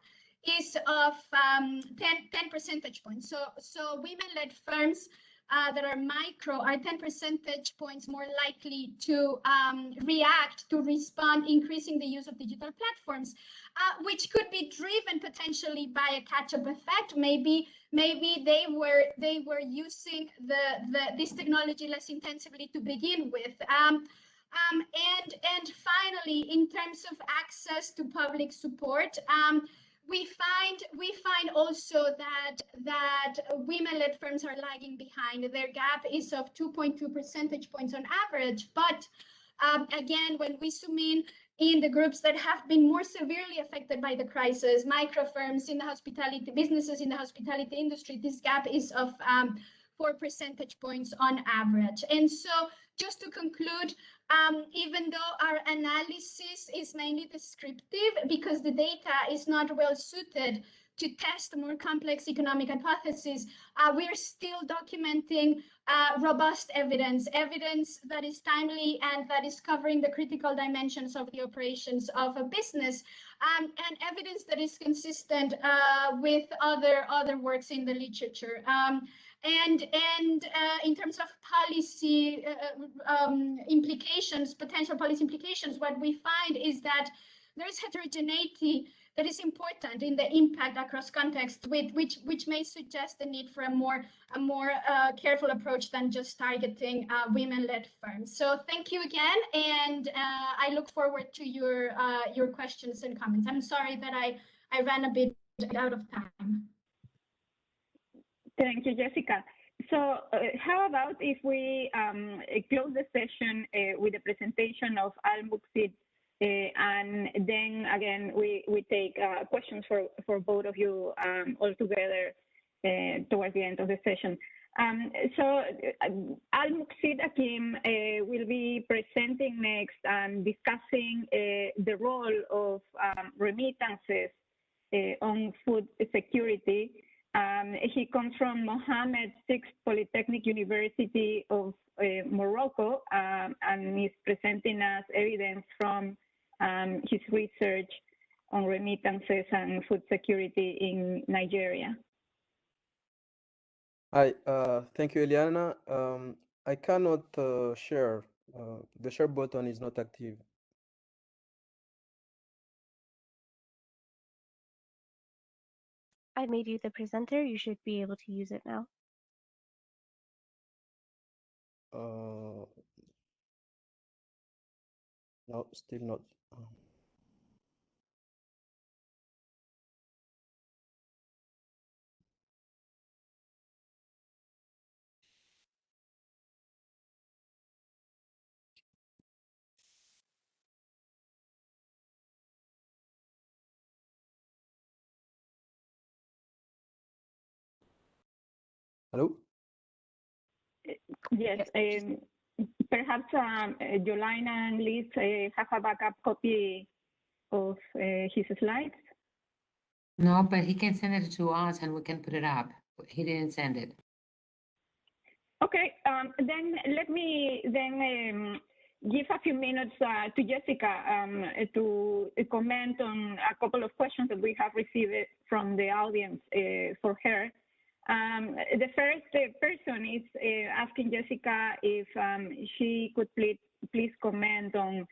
G: is of 10 percentage points. So women-led firms that are micro are 10 percentage points more likely to react, to respond, increasing the use of digital platforms, which could be driven potentially by a catch-up effect. Maybe they were using this technology less intensively to begin with. And finally, in terms of access to public support, we find also that women-led firms are lagging behind. Their gap is of 2.2 percentage points on average. But again, when we zoom in the groups that have been more severely affected by the crisis, micro firms in the hospitality, businesses in the hospitality industry, this gap is of 4 percentage points on average. And so just to conclude, even though our analysis is mainly descriptive because the data is not well suited to test more complex economic hypotheses, we are still documenting robust evidence that is timely and that is covering the critical dimensions of the operations of a business, and evidence that is consistent with other works in the literature. And in terms of policy implications, potential policy implications, what we find is that there is heterogeneity that is important in the impact across contexts, which may suggest the need for a more careful approach than just targeting women-led firms. So thank you again, and I look forward to your questions and comments. I'm sorry that I ran a bit out of time.
A: Thank you, Jessica. So how about if we close the session with a presentation of Al-mouksit, and then again, we take questions for both of you all together towards the end of the session. So Al-mouksit Akim will be presenting next and discussing the role of remittances on food security. He comes from Mohammed VI Polytechnic University of Morocco, and is presenting us evidence from his research on remittances and food security in Nigeria.
H: Hi, thank you, Eliana. I cannot share. The share button is not active.
D: I made you the presenter. You should be able to use it now.
H: No, still not. Hello?
A: Yes, perhaps Yolanda and Liz have a backup copy of his slides.
I: No, but he can send it to us and we can put it up. He didn't send it.
A: Okay, then let me give a few minutes to Jessica to comment on a couple of questions that we have received from the audience for her. The first person is asking Jessica if she could please comment on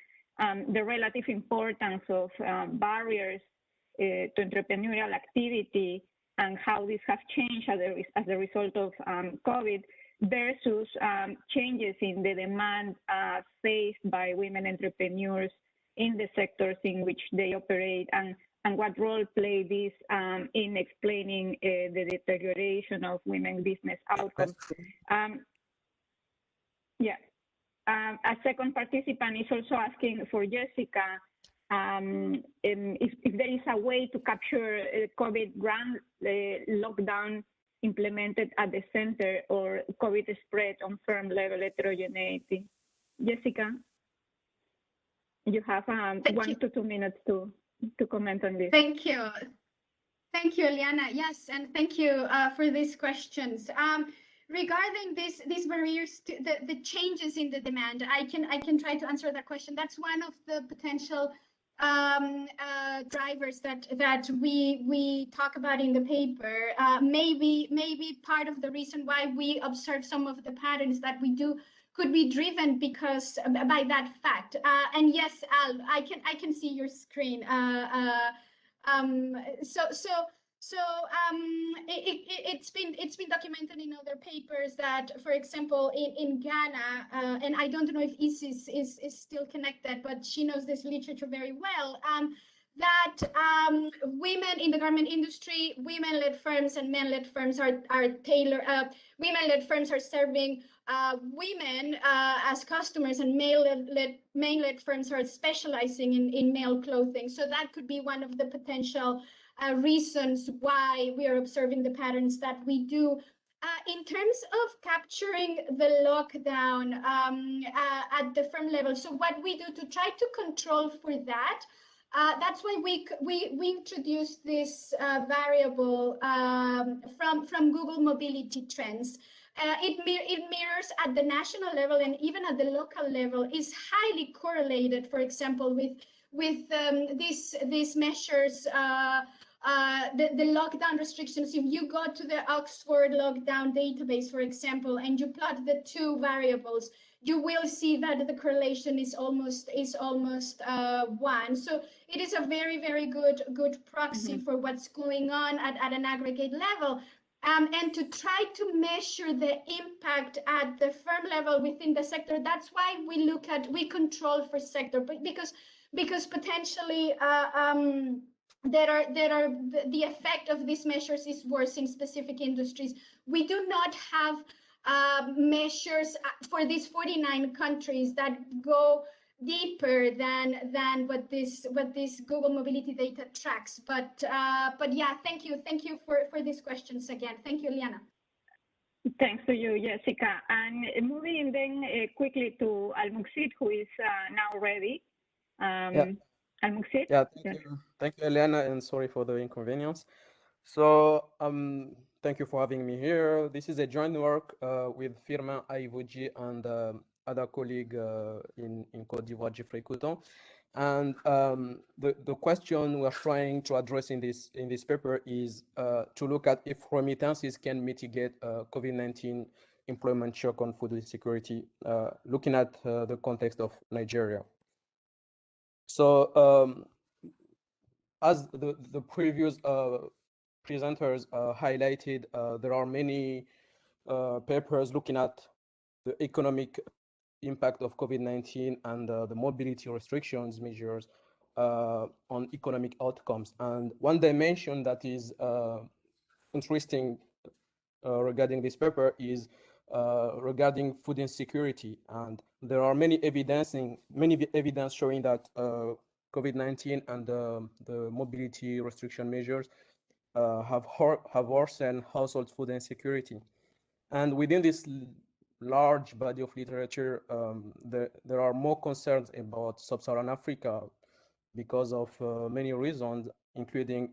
A: the relative importance of barriers to entrepreneurial activity and how this has changed as a result of COVID versus changes in the demand faced by women entrepreneurs in the sectors in which they operate, and what role play this in explaining the deterioration of women business outcomes. A second participant is also asking for Jesica if there is a way to capture COVID grant lockdown implemented at the center or COVID spread on firm level heterogeneity. Jesica, you have 1 to 2 minutes to comment on this.
G: Thank you. Thank you, Eliana. Yes, and thank you for these questions. Regarding these barriers to the changes in the demand, I can try to answer that question. That's one of the potential drivers that we talk about in the paper. Maybe part of the reason why we observe some of the patterns that we do could be driven by that fact. And yes, Al, I can see your screen. It's been documented in other papers that, for example, in Ghana, and I don't know if Isis is still connected, but she knows this literature very well, that women in the garment industry, women-led firms and men-led firms are tailored. Women-led firms are serving women as customers, and male-led firms are specializing in male clothing. So that could be one of the potential reasons why we are observing the patterns that we do. In terms of capturing the lockdown at the firm level, so what we do to try to control for that, that's why we introduced this variable from Google Mobility Trends. It mirrors at the national level and even at the local level, is highly correlated, for example, with these measures, the lockdown restrictions. If you go to the Oxford lockdown database, for example, and you plot the two variables, you will see that the correlation is almost 1. So it is a very good proxy for what's going on at an aggregate level. And to try to measure the impact at the firm level within the sector, that's why we control for sector, but because potentially the effect of these measures is worse in specific industries. We do not have measures for these 49 countries that go deeper than what this Google mobility data tracks. But yeah, thank you for these questions again. Thank you, Liana.
A: Thanks to you, Jesica. And moving then quickly to Al-mouksit, who is now ready. Al-mouksit.
H: Yeah, thank you, Eliana, and sorry for the inconvenience. So thank you for having me here. This is a joint work with Firmin Aivoudji and other colleague in Côte d'Ivoire, Geoffrey Couton. And the question we're trying to address in this paper is to look at if remittances can mitigate COVID-19 employment shock on food insecurity, looking at the context of Nigeria. So as the previous presenters highlighted, there are many papers looking at the economic impact of COVID-19 and the mobility restrictions measures on economic outcomes. And one dimension that is interesting regarding this paper is regarding food insecurity. And there are many evidence showing that COVID-19 and the mobility restriction measures have worsened household food insecurity. And within this large body of literature, there are more concerns about sub-Saharan Africa because of many reasons, including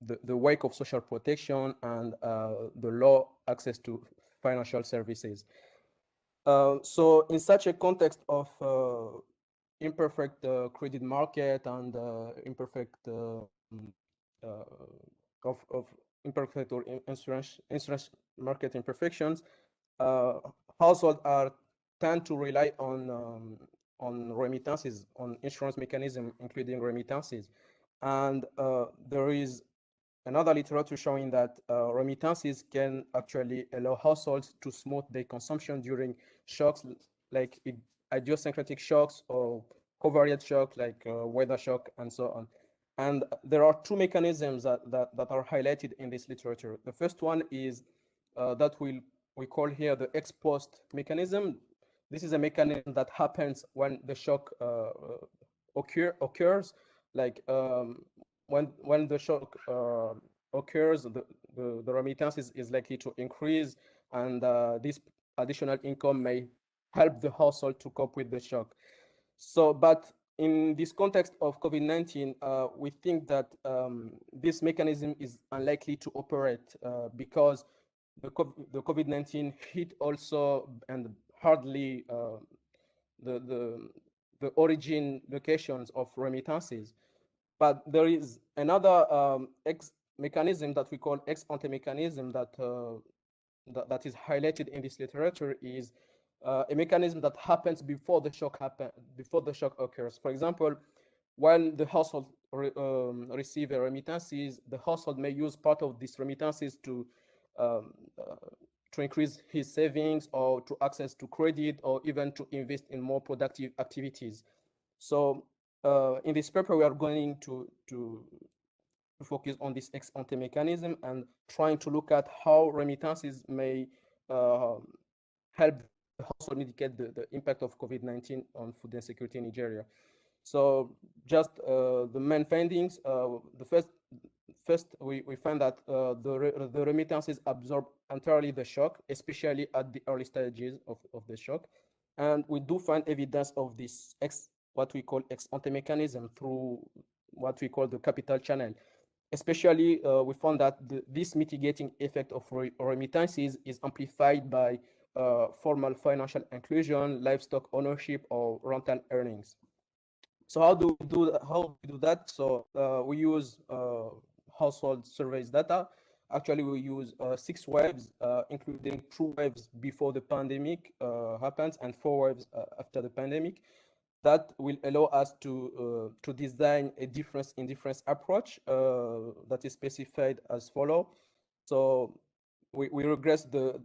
H: the wake of social protection and the low access to financial services. So in such a context of imperfect credit market and imperfect imperfect or insurance market imperfections, households tend to rely on remittances, on insurance mechanism, including remittances. And there is another literature showing that remittances can actually allow households to smooth their consumption during shocks like idiosyncratic shocks or covariate shock, like weather shock, and so on. And there are two mechanisms that are highlighted in this literature. The first one is that we call here the ex post mechanism. This is a mechanism that happens when the shock occurs, like when the shock occurs, the remittance is likely to increase, and this additional income may help the household to cope with the shock. So, but in this context of COVID-19, we think that this mechanism is unlikely to operate because the COVID-19 hit also and hardly the origin locations of remittances. But there is another mechanism that we call ex ante mechanism that is highlighted in this literature, is a mechanism that happens before the shock occurs. For example, when the household receive remittances, the household may use part of these remittances to increase his savings, or to access to credit, or even to invest in more productive activities. So in this paper, we are going to focus on this ex ante mechanism and trying to look at how remittances may help the household mitigate the impact of COVID-19 on food insecurity in Nigeria. So just the main findings, the first we find that the remittances absorb entirely the shock, especially at the early stages of the shock. And we do find evidence of this what we call ex ante mechanism through what we call the capital channel. Especially, we found that this mitigating effect of remittances is amplified by formal financial inclusion, livestock ownership, or rental earnings. So how do we do that? So we use household surveys data. Actually, we use 6 waves, including 2 waves before the pandemic happens and 4 waves after the pandemic. That will allow us to design a difference in difference approach that is specified as follow. So we regress the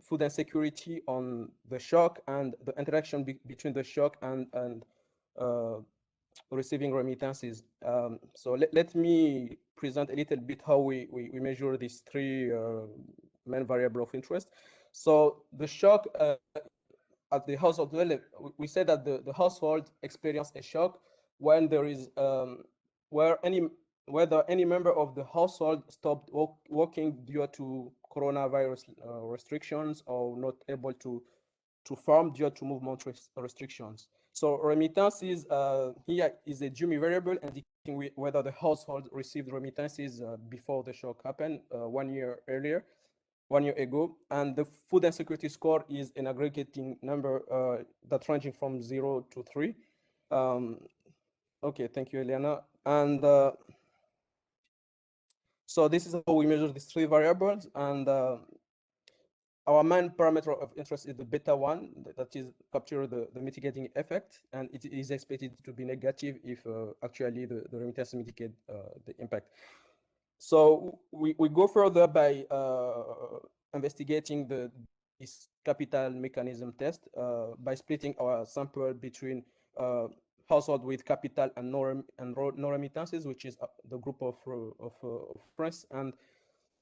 H: food insecurity on the shock and the interaction between the shock and receiving remittances. So let me present a little bit how we measure these 3 main variables of interest. So the shock at the household level, we say that the household experience a shock when there is whether any member of the household stopped working due to coronavirus restrictions, or not able to farm due to movement restrictions. So remittances here is a Jimmy variable indicating whether the household received remittances before the shock happened 1 year earlier. 1 year ago, and the food insecurity score is an aggregating number that's ranging from 0 to 3. Okay, thank you, Eliana. And so this is how we measure these 3 variables, and our main parameter of interest is the beta one, that is capture the mitigating effect, and it is expected to be negative if actually the remittance mitigate the impact. So we go further by investigating this capital mechanism test by splitting our sample between household with capital and no remittances, which is the group of friends, and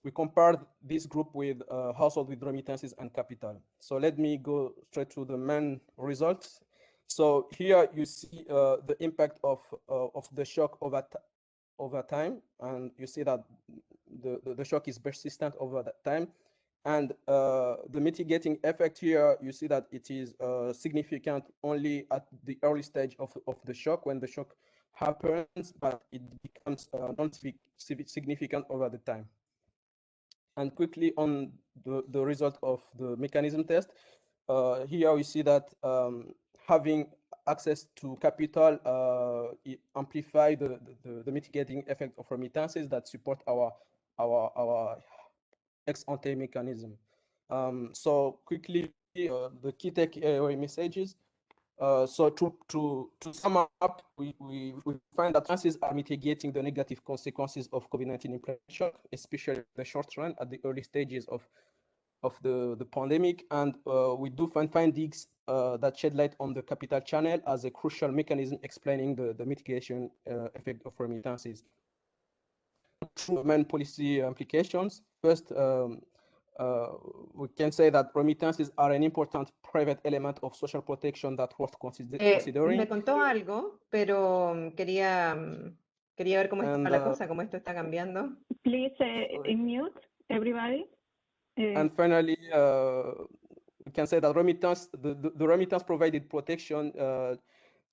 H: we compared this group with household with remittances and capital. So let me go straight to the main results. So here you see the impact of the shock over time, and you see that the shock is persistent over that time. And the mitigating effect here, you see that it is significant only at the early stage of the shock, when the shock happens, but it becomes non-significant over the time. And quickly on the result of the mechanism test, here we see that having access to capital amplify the mitigating effect of remittances that support our ex ante mechanism. So quickly, the key takeaway messages. So to sum up, we find that remittances are mitigating the negative consequences of COVID-19 inflation, especially the short run at the early stages of the pandemic, and we do find findings that shed light on the capital channel as a crucial mechanism explaining the mitigation effect of remittances. Two main policy implications. First, we can say that remittances are an important private element of social protection that worth considering.
B: Me contó algo, pero quería ver cómo estaba la cosa, cómo esto está cambiando.
A: Please mute everybody.
H: And finally, we can say that the remittance provided protection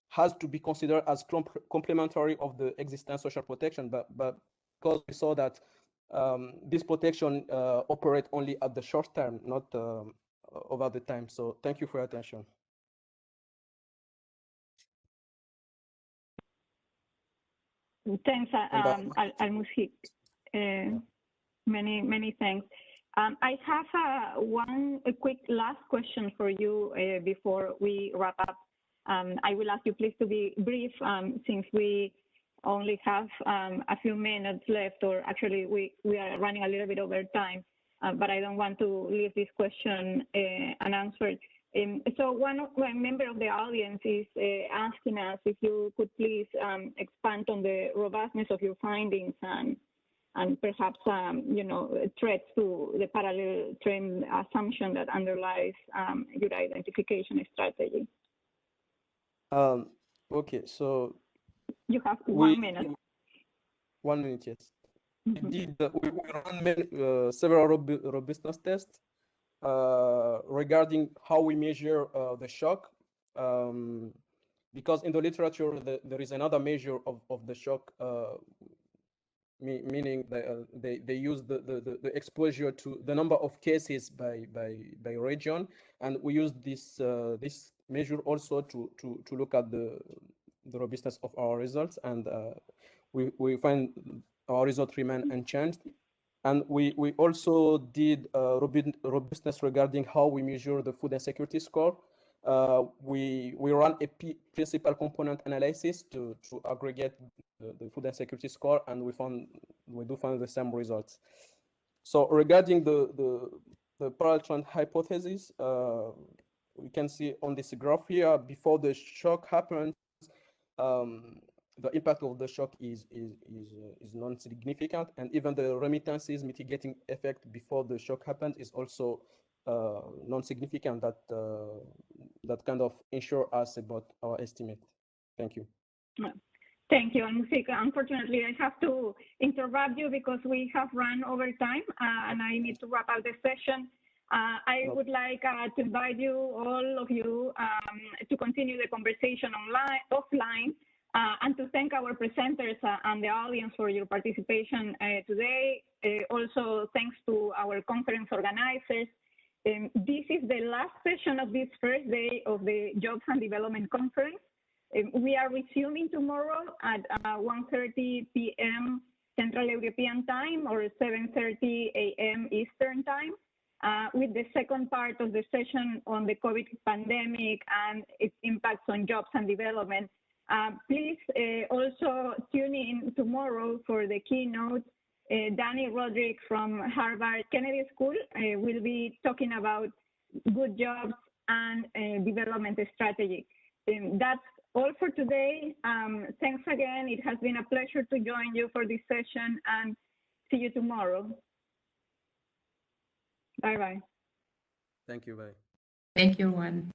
H: has to be considered as complementary of the existing social protection, but because we saw that this protection operate only at the short term, not over the time. So thank you for your attention.
A: Thanks, Al-mouksit. Many thanks. I have one quick last question for you before we wrap up. I will ask you please to be brief since we only have a few minutes left, or actually we are running a little bit over time, but I don't want to leave this question unanswered. So one member of the audience is asking us if you could please expand on the robustness of your findings and perhaps threats to the parallel trend assumption that underlies your identification strategy.
H: Okay, so
A: you have 1 minute.
H: 1 minute, yes.
A: Mm-hmm.
H: Indeed, we run several robustness tests regarding how we measure the shock, because in the literature there is another measure of the shock, meaning they use the exposure to the number of cases by region, and we use this measure also to look at the robustness of our results, and we find our results remain unchanged. And we also did robustness regarding how we measure the food insecurity score. We run a principal component analysis to aggregate the food insecurity score, and we do find the same results. So regarding the parallel trend hypothesis, we can see on this graph here, before the shock happens, the impact of the shock is non-significant, and even the remittances mitigating effect before the shock happens is also non-significant. That kind of ensure us about our estimate. Thank you.
A: Thank you, Al-mouksit. Unfortunately, I have to interrupt you because we have run over time and I need to wrap up the session. I would like to invite you, all of you, to continue the conversation offline, and to thank our presenters and the audience for your participation today. Also, thanks to our conference organizers. This is the last session of this first day of the Jobs and Development Conference. We are resuming tomorrow at 1:30 p.m. Central European Time or 7:30 a.m. Eastern Time, with the second part of the session on the COVID pandemic and its impacts on jobs and development. Please also tune in tomorrow for the keynote. Danny Roderick from Harvard Kennedy School will be talking about good jobs and development strategy. That's all for today. Thanks again. It has been a pleasure to join you for this session, and see you tomorrow. Bye-bye.
H: Thank you. Bye.
I: Thank you, everyone.